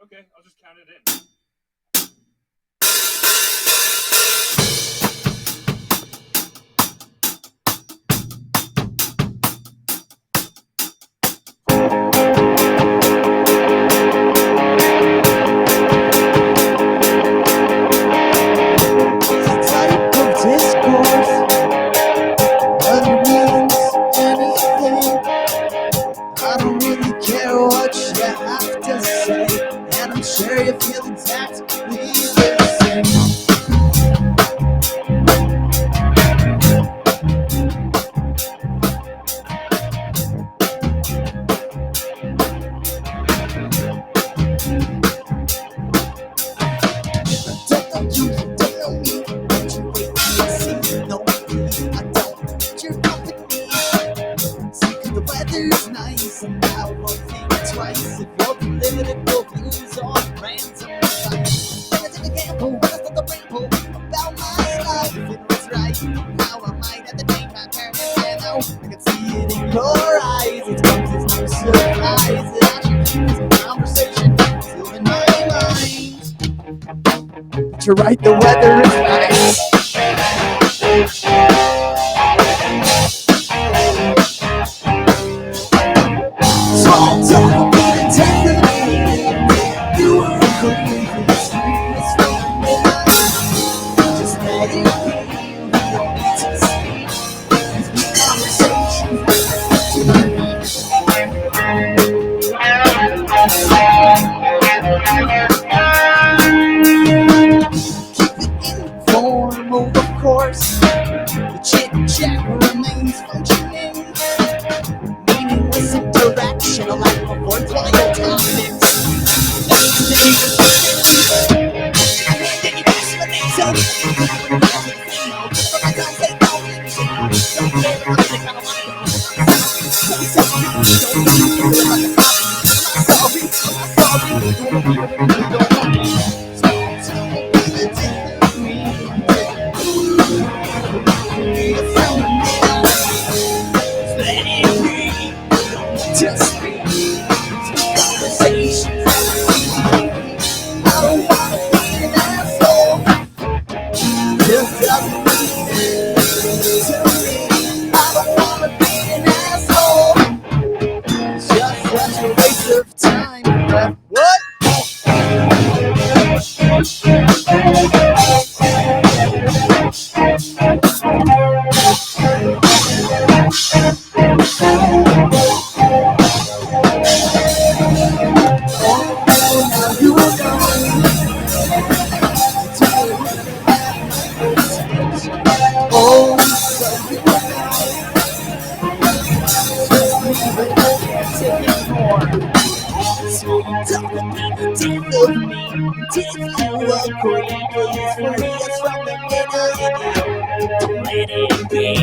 Okay, I'll just count it in. Type of discourse, whether it means anything. I don't really care what you have to say, and I'm sure you feel exactly the same. Don't know you, don't know me, but you wait and see. No, I don't need your company. See, 'cause the weather's nice, and I won't think twice if you're political views on random advice. When I take a gamble, when I start the rainbow about my life, if it was right, how I might have to change my turn. And now I can see it in your eyes. It comes as no surprise that I should keep this conversation still in my mind. But you're right, the weather is nice. Small talk, intensity. You were agree with this serious moment. Just let it be. We don't need to speak. These conversations. Keep it informal, of course. But you Just be conversations. I don't wanna be an asshole. Just doesn't mean it to me. I don't wanna be an asshole. It's just such a waste of time. But what? Now you oh, so you can't take it more. So you don't be the death of me. Take you agree, please free us from the middle. Don't let it be. We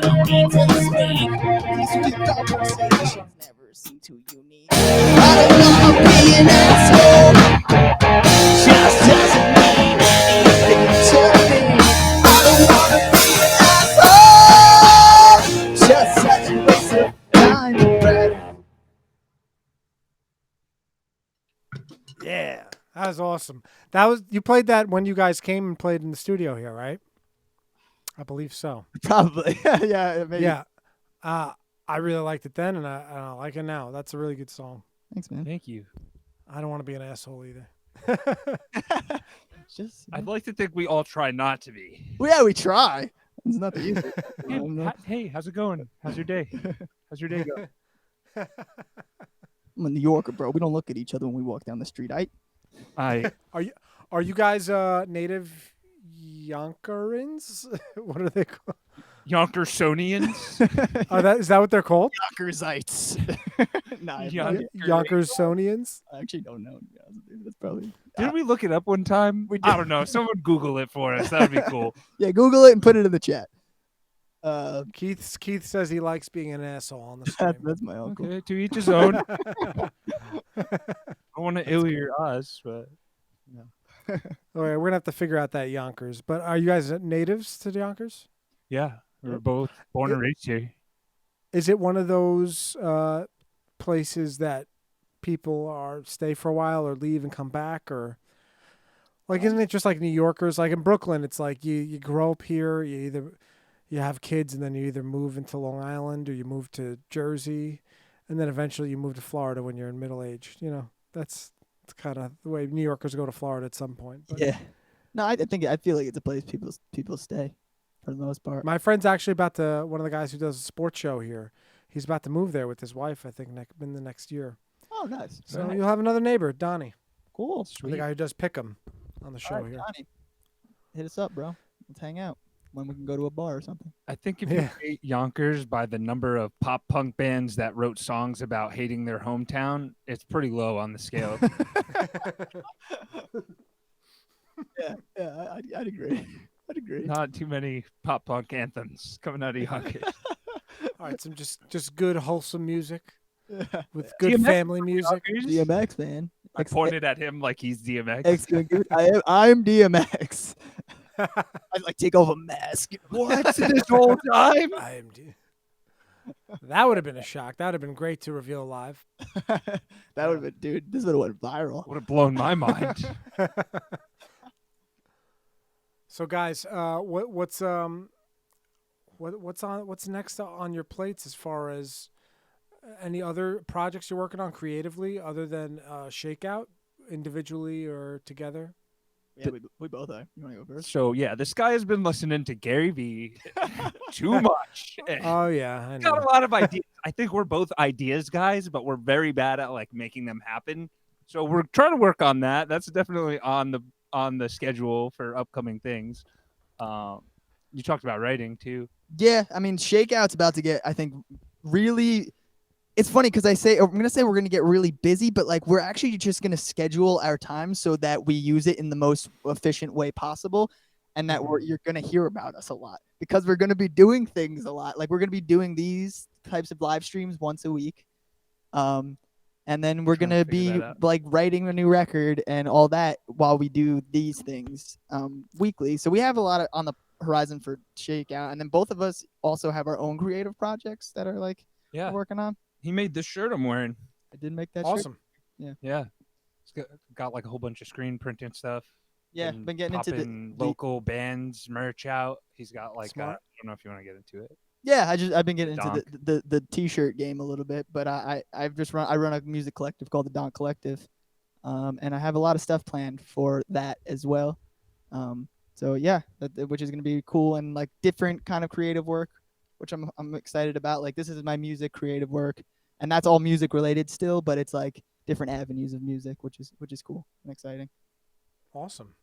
don't need to speak. These sweet conversations never seem too unique. I don't wanna be an asshole. Just doesn't mean anything to me. I don't wanna be an asshole. Just such a waste of time and breath. Yeah, that was awesome. That was you played that when you guys came and played in the studio here, right? I believe so. Probably. Yeah, maybe. Yeah, I really liked it then, and I like it now. That's a really good song. Thanks, man. Thank you. I don't want to be an asshole either. Just, I'd like to think we all try not to be. well, yeah, we try. It's not easy. Hey, how's it going? How's your day? How's your day going? I'm a New Yorker, bro. We don't look at each other when we walk down the street. I Are you guys native Yonkerins? What are they called? Yonkersonians. Is that what they're called? Yonkersites. Nah, Yonkersonians? I actually don't know. Yeah, that's probably. Didn't we look it up one time? We did. I don't know. Someone Google it for us. That'd be cool. Yeah, Google it and put it in the chat. Keith says he likes being an asshole on the stream. That's my uncle. Okay, to each his own. I don't want to ill your us, but All right, we're gonna have to figure out that Yonkers. But are you guys natives to the Yonkers? yeah, we're both born and raised here. Is it one of those places that people stay for a while or leave and come back, or like isn't it just like New Yorkers? Like in Brooklyn, it's like you grow up here, you have kids, and then you either move into Long Island or you move to Jersey, and then eventually you move to Florida when you're in middle age. You know, that's kind of the way New Yorkers go to Florida at some point. But Yeah. No, I feel like it's a place people stay for the most part. my friend's actually one of the guys who does a sports show here. He's about to move there with his wife, I think, in the next year. Oh, nice. So Nice. you'll have another neighbor, Donnie, Cool. the guy who does Pick'em on the show All right, here. Johnny, hit us up, bro. Let's hang out when we can go to a bar or something. I think if Yeah. you rate Yonkers by the number of pop punk bands that wrote songs about hating their hometown, it's pretty low on the scale. Yeah, I'd agree. I'd agree. Not too many pop punk anthems coming out of Yonkers. All right, some just good wholesome music with Yeah. good DMX family music. Yonkers? DMX, man. I pointed at him like he's DMX. I'm DMX. I'd like take off a mask. What? This whole time? That would have been a shock. That would have been great to reveal live. That would have been, dude. This would have went viral. Would have blown my mind. So, guys, what's next on your plates as far as any other projects you're working on creatively other than Shakeout, individually or together? Yeah, we both are. You want to go first? So yeah, this guy has been listening to Gary Vee too much. Oh yeah, I Got know. a lot of ideas. I think we're both ideas guys, but we're very bad at like making them happen. So we're trying to work on that. That's definitely on the schedule for upcoming things. You talked about writing too. Yeah, I mean, Shakeout's about to get, I think, really it's funny because I'm gonna say we're gonna get really busy, but like we're actually just gonna schedule our time so that we use it in the most efficient way possible, and that you're gonna hear about us a lot because we're gonna be doing things a lot. Like we're gonna be doing these types of live streams once a week, and then we're Trying to gonna figure be that out. like writing a new record and all that while we do these things weekly. So we have a lot of on the horizon for Shakeout, and then both of us also have our own creative projects that are like Yeah. we're working on. He made this shirt I'm wearing. I did make that shirt. Awesome. Yeah. It's got like a whole bunch of screen printing stuff. Yeah, been getting into popping the local bands merch out. He's got like I Smart. don't know if you want to get into it. yeah. I've been getting into Donk. the t-shirt game a little bit, but I run a music collective called the Donk Collective, and I have a lot of stuff planned for that as well. So yeah, which is gonna be cool and like different kind of creative work, which I'm excited about. Like this is my music creative work, and that's all music related still, but it's like different avenues of music, which is cool and exciting. Awesome.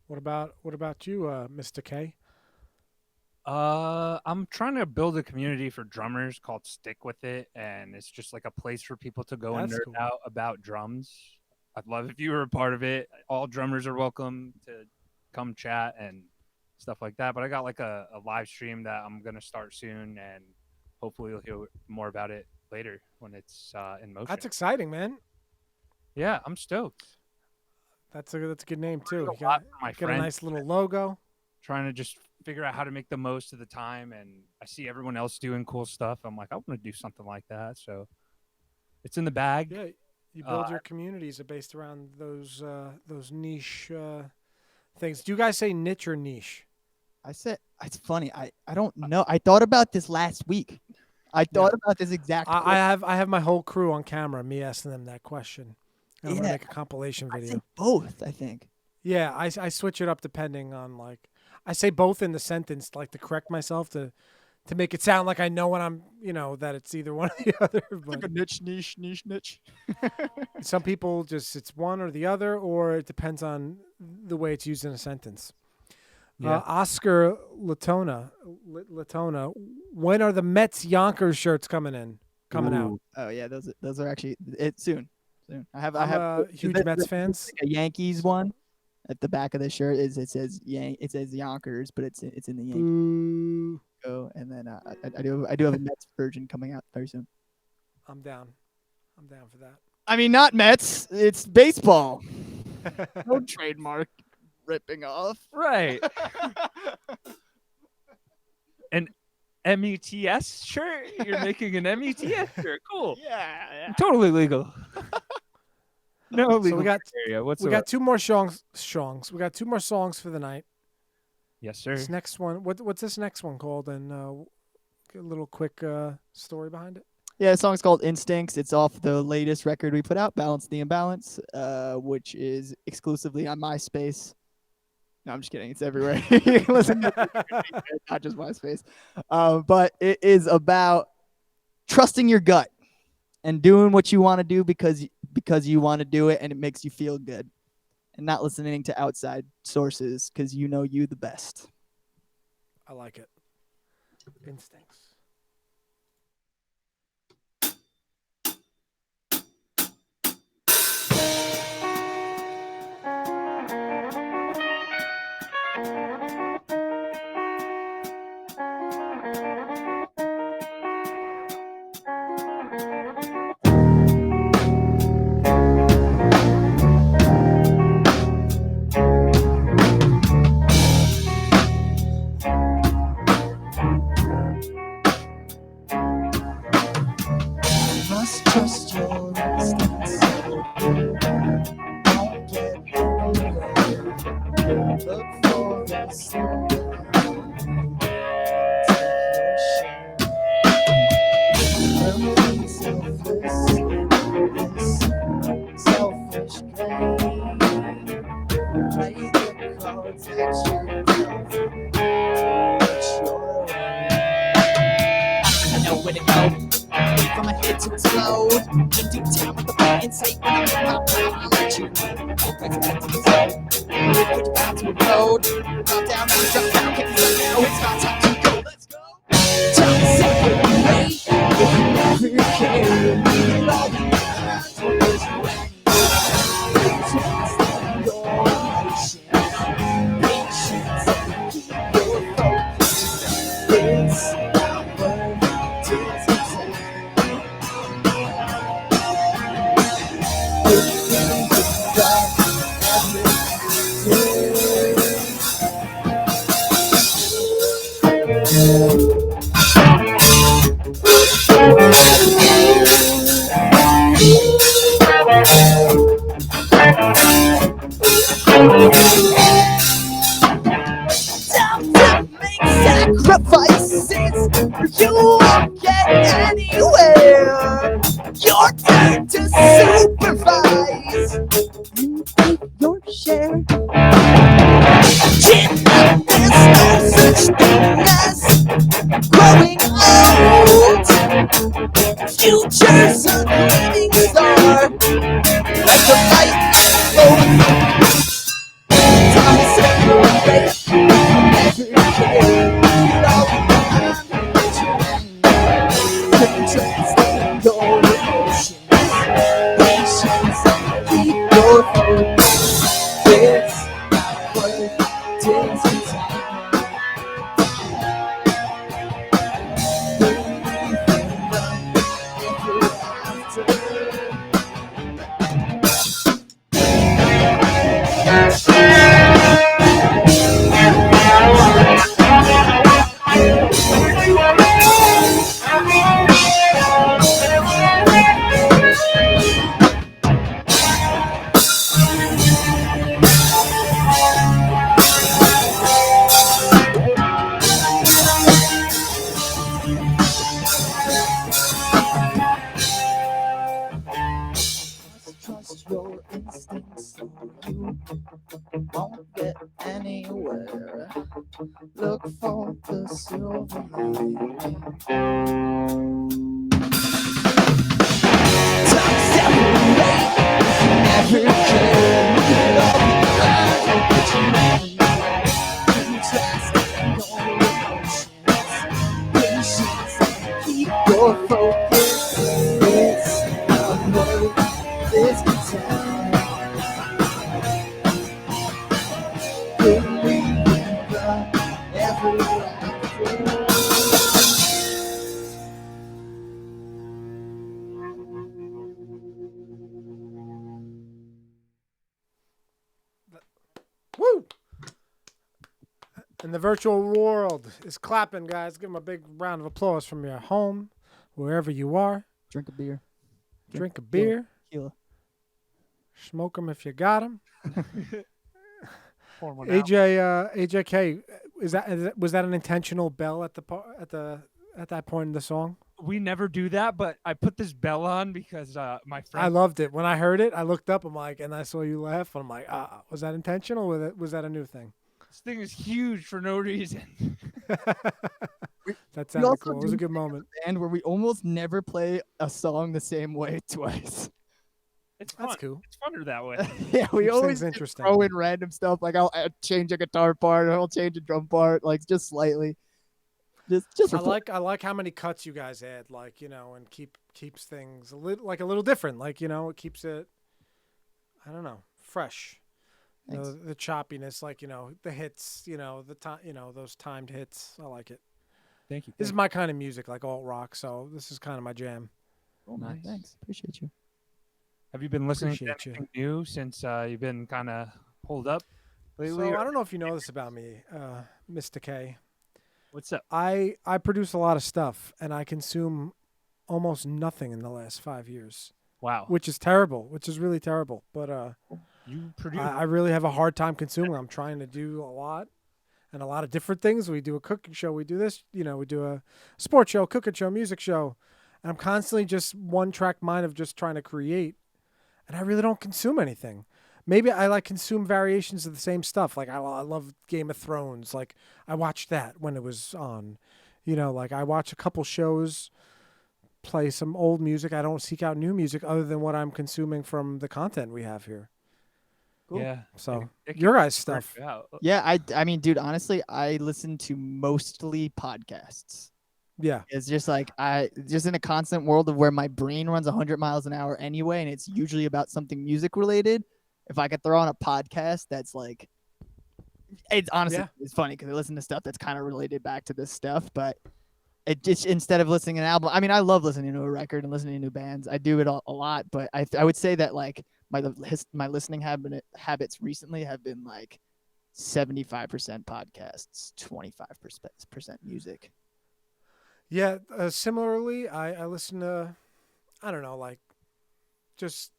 What about you, Mr. K? I'm trying to build a community for drummers called Stick With It, and it's just like a place for people to go and That's nerd cool. out about drums. I'd love if you were a part of it. All drummers are welcome to come chat and stuff like that. But I got like a live stream that I'm gonna start soon, and hopefully you'll hear more about it later when it's in motion. That's exciting, man. Yeah, I'm stoked. That's a good name too. A You lot got, for my get a friends. nice little logo. Trying to just figure out how to make the most of the time, and I see everyone else doing cool stuff. I'm like, I want to do something like that. So it's in the bag. Yeah, you build your communities are based around those niche things. Do you guys say niche or niche? I said it's funny. I don't know. I thought about this last week. I thought about this exact. I have my whole crew on camera. Me asking them that question. And I'm gonna Yeah. make a compilation I video. say both. I think. Yeah, I switch it up depending on like I say both in the sentence like to correct myself to make it sound like I know when I'm that it's either one or the other. But niche. some people just it's one or the other, or it depends on the way it's used in a sentence. Yeah. Oscar Latona, when are the Mets Yonkers shirts coming out? Oh yeah, those are actually soon. I have Huge Mets fans. Like a Yankees one at the back of the shirt it says Yonkers, but it's in the Yankees Ooh, logo, and then I do have a Mets version coming out very soon. I'm down for that. I mean, not Mets. It's baseball. No trademark ripping off. Right. An METS shirt? You're making an METS shirt. Cool. Yeah. Totally legal. No legal So we got whatsoever. two more songs. We got two more songs for the night. Yes, sir. This next one, what's this next one called? And a little quick story behind it. Yeah, the song's called Instincts. It's off the latest record we put out, Balance the Imbalance, which is exclusively on MySpace. No, I'm just kidding. It's everywhere. You can listen to it, not just MySpace. But it is about trusting your gut and doing what you want to do because you want to do it and it makes you feel good, and not listening to outside sources because you know you the best. I like it. Instincts. Must trust your instincts. Don't get anywhere. Look for the simple. Take your share. Remain selfless in this selfish game. Play the cards that you dealt. It's your way. I know where to go. From my head to explode. In deep down with the pain and say when I'm in my prime, I'll let you know. Back to the zone. Put you down to the road. Calm down, now drop down. Can't you let know it's my time to go? Let's go. Time to separate. If you never care. improvise. You take your share. Kid, there's no such thing as growing old. Future's a gleaming star, like a light and time separate from every care. You're all behind contrasting your emotions. Patience and keep your focus. It's not what takes some time. Believe in the ever after. Trust your instincts, or you won't get anywhere. Look for the silver lining. Time separate, never care. Look at all behind what you need. Contrasting your emotions. Patience, keep your focus. It's not what this can tell. Believe in the ever after. Woo! And the virtual world is clapping, guys. Give them a big round of applause from your home, wherever you are. Drink a beer. Drink a beer. Tequila. Smoke them if you got them. Pour one out. AJK, was that an intentional bell at that point in the song? We never do that, but I put this bell on because my friend. I loved it. When I heard it, I looked up. I'm like, and I saw you laugh. I'm like, was that intentional? Or was that a new thing? This thing is huge for no reason. That We sounded also cool. It was a do good moment. And where we almost never play a song the same way twice. It's fun. That's cool. It's funner that way. Yeah, we Keeps always things just interesting. throw in random stuff. Like I'll change a guitar part, or I'll change a drum part, like just slightly. Just I for fun. like how many cuts you guys add, like, and keeps things a little different. Like, it keeps it, I don't know, fresh. Thanks. The choppiness, like, the hits, the time, those timed hits. I like it. Thank you. This is my kind of music, like alt rock. So this is kind of my jam. Oh, man, Nice. thanks. Appreciate you. Have you been listening to Appreciate you. anything new since you've been kind of pulled up lately? So or- I don't know if you know this about me, Mr. K. What's up? I produce a lot of stuff, and I consume almost nothing in the last 5 years, Wow. which is terrible, which is really terrible. But You produce. I really have a hard time consuming. I'm trying to do a lot and a lot of different things. We do a cooking show. We do this, we do a sports show, cooking show, music show. And I'm constantly just one track mind of just trying to create. And I really don't consume anything. Maybe I consume variations of the same stuff. Like I love Game of Thrones. Like I watched that when it was on. Like I watch a couple shows, play some old music. I don't seek out new music other than what I'm consuming from the content we have here. Cool. Yeah. So It your can guys' stuff. work out. Yeah, I mean, dude, honestly, I listen to mostly podcasts. Yeah. It's just like just in a constant world of where my brain runs 100 miles an hour anyway, and it's usually about something music related. If I could throw on a podcast that's like, it's honestly Yeah. it's funny because I listen to stuff that's kind of related back to this stuff, but it just instead of listening to an album, I mean, I love listening to a record and listening to new bands. I do it a lot, but I would say that like my listening habits recently have been like 75% podcasts, 25% music. Yeah. Similarly, I listen to, I don't know, like just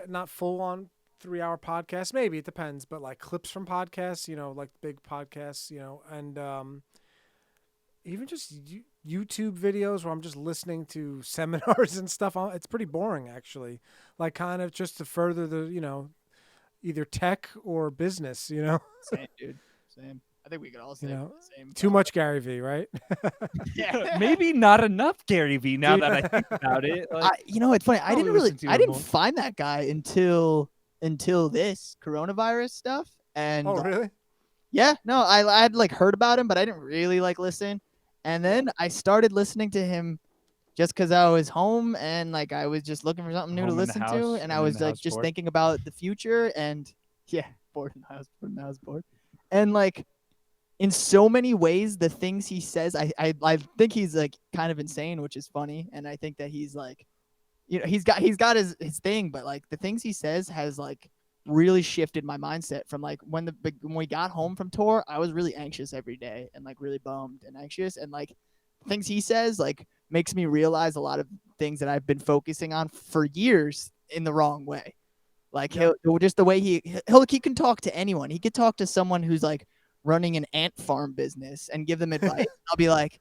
not full on 3-hour podcasts. Maybe it depends, but like clips from podcasts, like big podcasts, and even just YouTube videos where I'm just listening to seminars and stuff. It's pretty boring, actually. Like, kind of just to further the, either tech or business, Same, dude. Same. I think we could all say You know, the same. Too much Gary V, right? Yeah. Maybe not enough Gary V. Now Dude. that I think about it, like, It's funny. I probably didn't listen to I him didn't more. find that guy until this coronavirus stuff. And Oh, really? yeah, no, I'd like heard about him, but I didn't really like listen. And then I started listening to him just because I was home and like I was just looking for something new to Home in the listen to, house, and I and in was the like house just bored. thinking about the future and yeah, bored in the house, bored. And like in so many ways, the things he says, I think he's like kind of insane, which is funny, and I think that he's like, he's got his thing, but like the things he says has like really shifted my mindset from like when we got home from tour, I was really anxious every day and like really bummed and anxious, and like things he says like makes me realize a lot of things that I've been focusing on for years in the wrong way. Like Yep. he'll just the way he can talk to anyone. He could talk to someone who's like running an ant farm business and give them advice. I'll be like,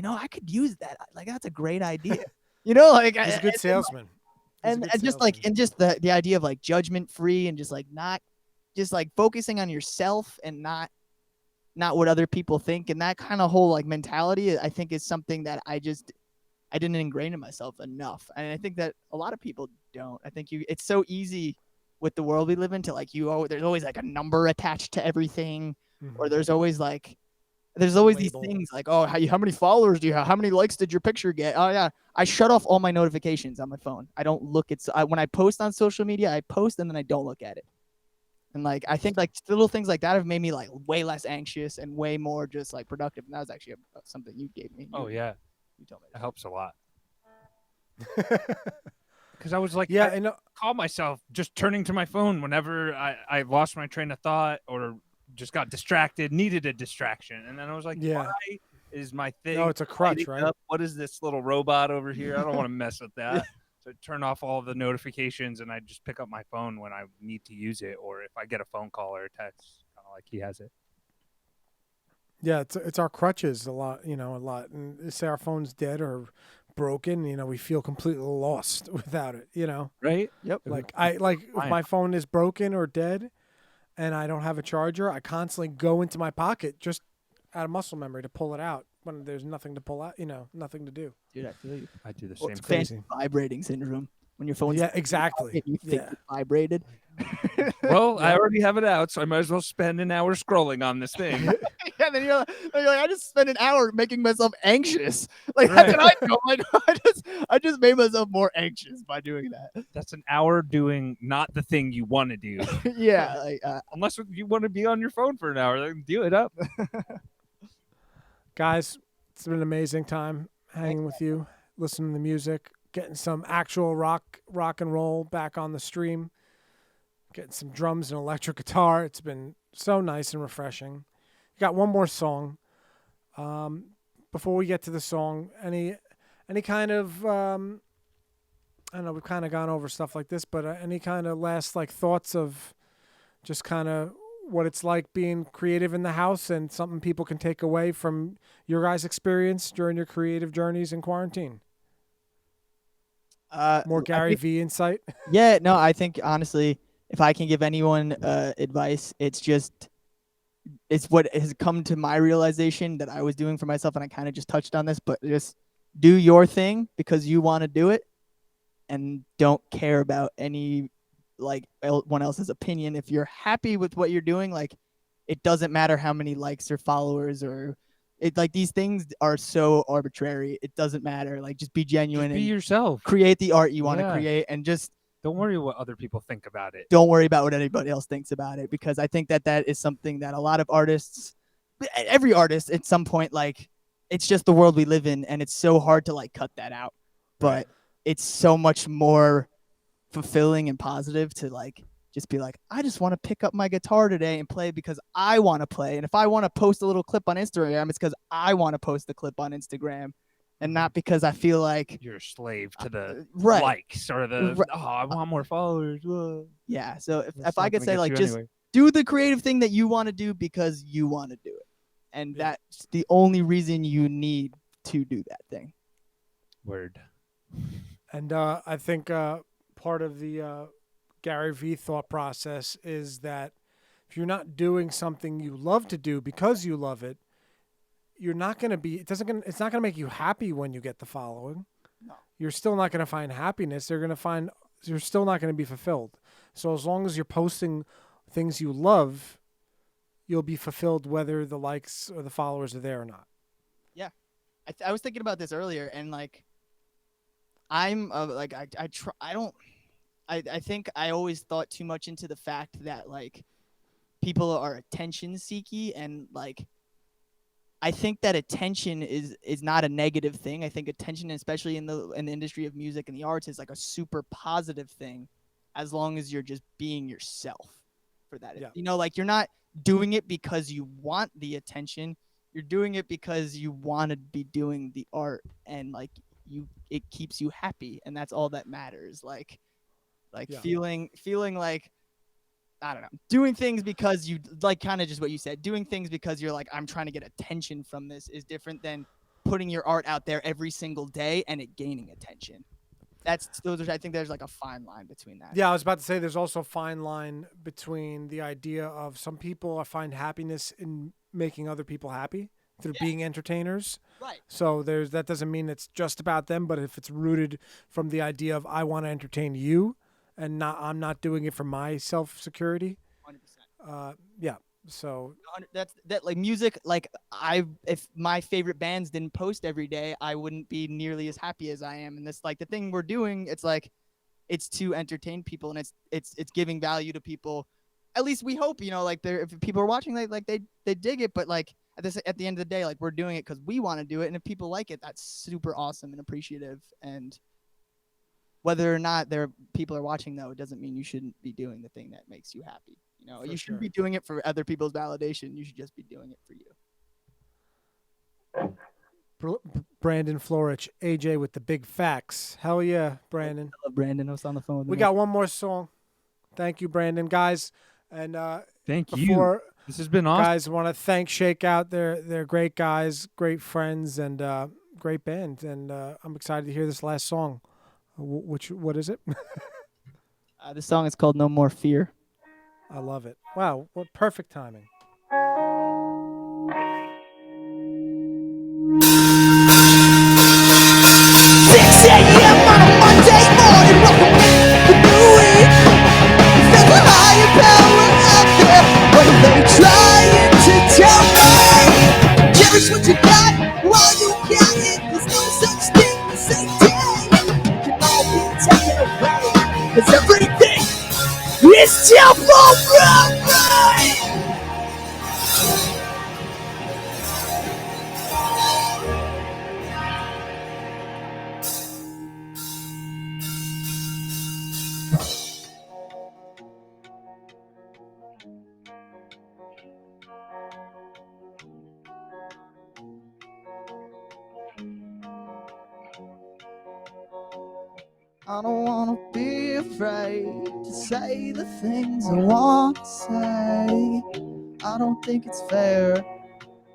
I could use that. Like that's a great idea. Like He's a good salesman. He's a good and just like salesman. and just the idea of like judgment free and just like not just like focusing on yourself and not what other people think, and that kind of whole like mentality I think is something that I didn't ingrain in myself enough, and I think that a lot of people don't. I think it's so easy with the world we live in to like there's always like a number attached to everything, or Mhm. there's always these Label. things like, oh, how many followers do you have? How many likes did your picture get? Oh yeah, I shut off all my notifications on my phone. I don't look at when I post on social media, I post and then I don't look at it. And like I think like little things like that have made me like way less anxious and way more just like productive. And that was actually something you gave me. Oh yeah, You told me it that. helps a lot. Because I was like, Yeah, I and call myself just turning to my phone whenever I lost my train of thought or just got distracted, needed a distraction, and then I was like, Yeah. why is my thing? No, it's a crutch, lighting right? up? What is this little robot over here? I don't want to mess with that. So I turn off all the notifications and I just pick up my phone when I need to use it, or if I get a phone call or a text, kind of like he has it. Yeah, it's our crutches a lot, a lot. And say our phone's dead or broken, we feel completely lost without it, Right? Yep. Like if my phone is broken or dead and I don't have a charger, I constantly go into my pocket just out of muscle memory to pull it out when there's nothing to pull out, nothing to do. Dude, I feel you. I do the Well, same it's thing. crazy. vibrating syndrome when your phone's Yeah, exactly. you think Yeah. it vibrated. Well, I Yeah. already have it out, so I might as well spend an hour scrolling on this thing. Yeah, then you're like, I just spent an hour making myself anxious. Like Right. that's what I do. Like, I just made myself more anxious by doing that. That's an hour doing not the thing you want to do. Yeah, like, Unless you want to be on your phone for an hour, then do it up. Guys, it's been an amazing time hanging with you, listening to music, getting some actual rock and roll back on the stream, getting some drums and electric guitar. It's been so nice and refreshing. Got one more song. Before we get to the song, any kind of I don't know, we've kind of gone over stuff like this, but any kind of last like thoughts of just kind of what it's like being creative in the house and something people can take away from your guys' experience during your creative journeys in quarantine? More Gary V insight. Yeah, no, I think honestly, if I can give anyone advice, it's what has come to my realization that I was doing for myself, and I kind of just touched on this, but just do your thing because you want to do it, and don't care about any like one else's opinion. If you're happy with what you're doing, like it doesn't matter how many likes or followers or it like these things are so arbitrary. It doesn't matter. Like just be genuine Just be and yourself. create the art you want to Yeah. create, and just Don't worry what other people think about it. don't worry about what anybody else thinks about it, because I think that is something that a lot of artists, every artist at some point, like it's just the world we live in, and it's so hard to like cut that out. But it's so much more fulfilling and positive to like just be like, I just want to pick up my guitar today and play because I want to play. And if I want to post a little clip on Instagram, it's because I want to post the clip on Instagram, and not because I feel like You're a slave to the right. likes or the, Right. oh, I want more followers. Yeah. So if That's I not could gonna say get like you just anywhere. do the creative thing that you want to do because you want to do it. And Yeah. that's the only reason you need to do that thing. Word. And I think part of the Gary Vee thought process is that if you're not doing something you love to do because you love it, you're not going to be. It's not going to make you happy when you get the following. No. You're still not going to find happiness. You're still not going to be fulfilled. So as long as you're posting things you love, you'll be fulfilled whether the likes or the followers are there or not. Yeah, I was thinking about this earlier, and like, I'm like I think I always thought too much into the fact that like people are attention seeky, and like I think that attention is not a negative thing. I think attention, especially in the industry of music and the arts, is like a super positive thing, as long as you're just being yourself for that. Yeah. You know, like you're not doing it because you want the attention. You're doing it because you want to be doing the art, and like it keeps you happy, and that's all that matters. Like Yeah. feeling like, I don't know, doing things because you like, kind of just what you said, doing things because you're like, I'm trying to get attention from this, is different than putting your art out there every single day and it gaining attention. I think there's like a fine line between that. Yeah, I was about to say there's also a fine line between the idea of some people find happiness in making other people happy through being entertainers. Right. So that doesn't mean it's just about them, but if it's rooted from the idea of I want to entertain you and I'm not doing it for my self-security. 100%. Yeah. So That's like music. Like if my favorite bands didn't post every day, I wouldn't be nearly as happy as I am. And this, like, the thing we're doing, it's like, it's to entertain people, and it's giving value to people. At least we hope, you know, like if people are watching, they dig it. But like at the end of the day, like we're doing it because we want to do it, and if people like it, that's super awesome and appreciative. And whether or not people are watching, though, it doesn't mean you shouldn't be doing the thing that makes you happy. You know, you shouldn't be doing it for other people's validation. You should just be doing it for you. Brandon Florich, AJ with the big facts. Hell yeah, Brandon. I love Brandon. I was on the phone with him. We got one more song. Thank you, Brandon. Guys, and Thank you. This has been awesome. Guys, want to thank Shakeout. They're great guys, great friends, and great band. And I'm excited to hear this last song. What is it? This song is called No More Fear. I love it. Wow, what perfect timing. 6 a.m. on a Monday morning, welcome to the new week. There's a higher power out there. What are they trying to tell me? Cherish what you got while you got it. There's no such thing as a day. It can all be taken away. 'Cause everything is temporary. I don't wanna be afraid to say the things I want to say. I don't think it's fair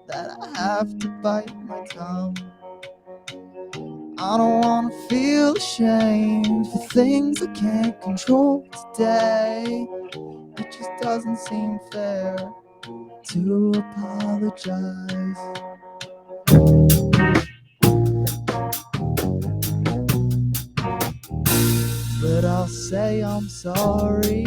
that I have to bite my tongue. I don't wanna feel ashamed for things I can't control today. It just doesn't seem fair to apologize. But I'll say I'm sorry.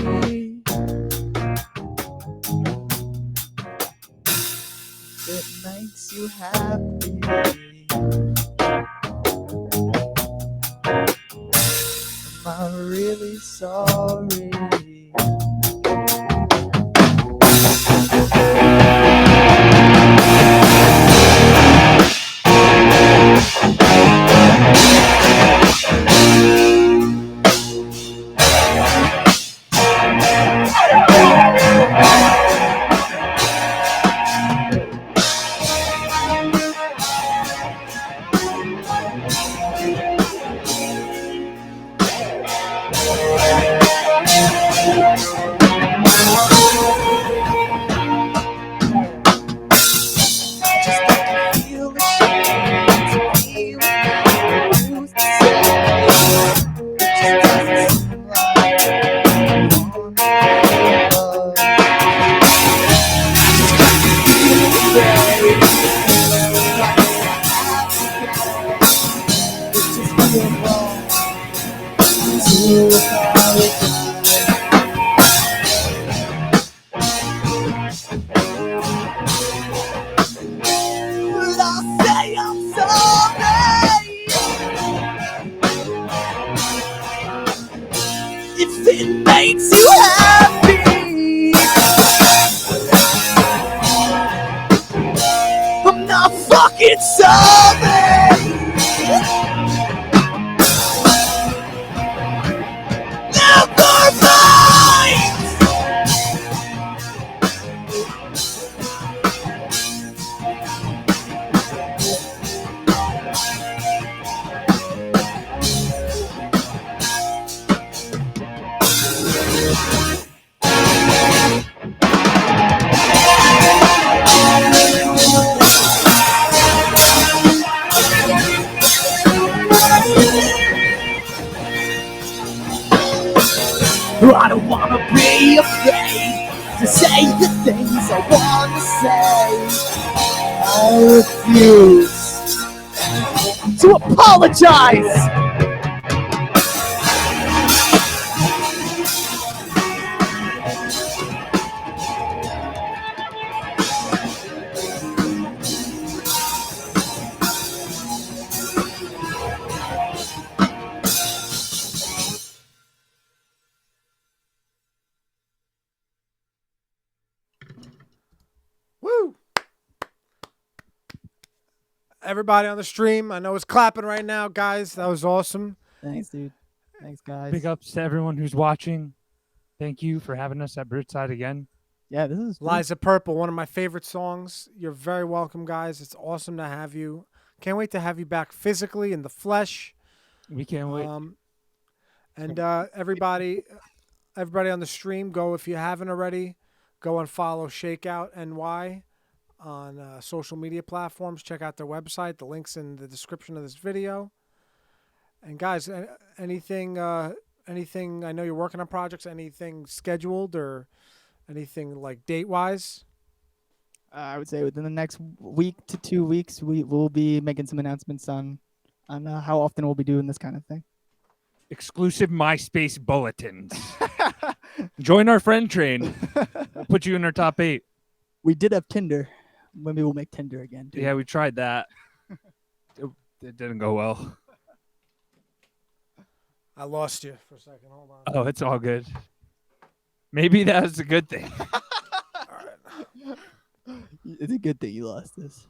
If it makes you happy, am I really sorry? you happy. I'm not fucking sorry. Never mind. I don't wanna be afraid to say the things I wanna say. I refuse to apologize. Woo! Everybody on the stream, I know it's clapping right now, guys. That was awesome. Thanks, dude. Thanks, guys. Big ups to everyone who's watching. Thank you for having us at Bridgeside again. Yeah, this is Liza Purple, one of my favorite songs. You're very welcome, guys. It's awesome to have you. Can't wait to have you back physically in the flesh. We can't wait. And everybody on the stream, go if you haven't already, go and follow Shakeout NY on social media platforms. Check out their website. The link's in the description of this video. And guys, anything? I know you're working on projects. Anything scheduled or anything like date-wise? I would say within the next week to 2 weeks, we will be making some announcements on how often we'll be doing this kind of thing. Exclusive MySpace bulletins. Join our friend train. We'll put you in our top 8. We did have Tinder. Maybe we'll make Tinder again. Dude. Yeah, we tried that. It didn't go well. I lost you for a second. Hold on. Oh, it's all good. Maybe that was a good thing. It's a good thing you lost this.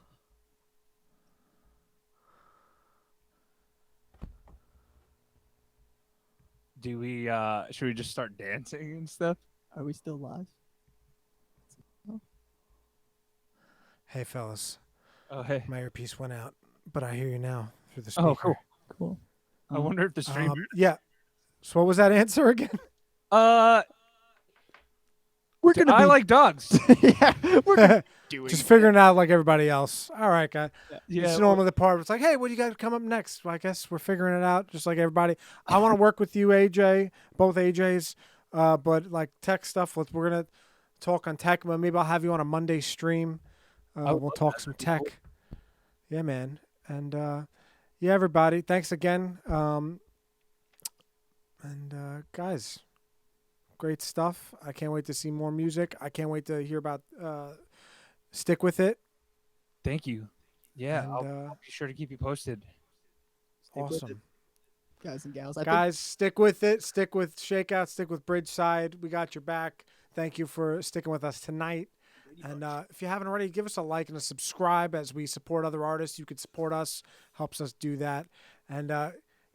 Do we should we just start dancing and stuff? Are we still live? Hey, fellas. Oh, hey. My earpiece went out, but I hear you now through the Oh, speaker. Cool. I wonder if the stream Yeah. So what was that answer again? We're gonna. I like dogs. Yeah, we're doing Just figuring it out like everybody else. All right, guys. Yeah, It's normally the part where it's like, hey, what do you got to come up next? Well, I guess we're figuring it out just like everybody. I want to work with you, AJ, both AJs, but like tech stuff, we're going to talk on tech. But maybe I'll have you on a Monday stream. We'll talk some tech. Yeah, man. And yeah, everybody, thanks again. Guys, great stuff. I can't wait to see more music. I can't wait to hear about Stick With It. Thank you. Yeah, And, I'll be sure to keep you posted. Awesome. guys and gals. Guys, stick with it. Stick with Shakeout. Stick with Bridgeside. We got your back. Thank you for sticking with us tonight. And if you haven't already, give us a like and a subscribe as we support other artists. You could support us. Helps us do that. And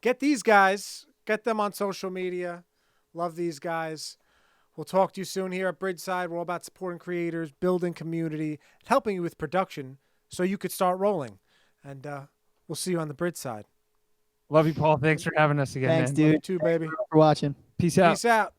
get these guys. Get them on social media. Love these guys. We'll talk to you soon here at Bridgeside. We're all about supporting creators, building community, helping you with production so you could start rolling. And we'll see you on the Bridgeside. Love you, Paul. Thanks for having us again. Thanks, man. dude. You too, baby. For watching. Peace out. Peace out.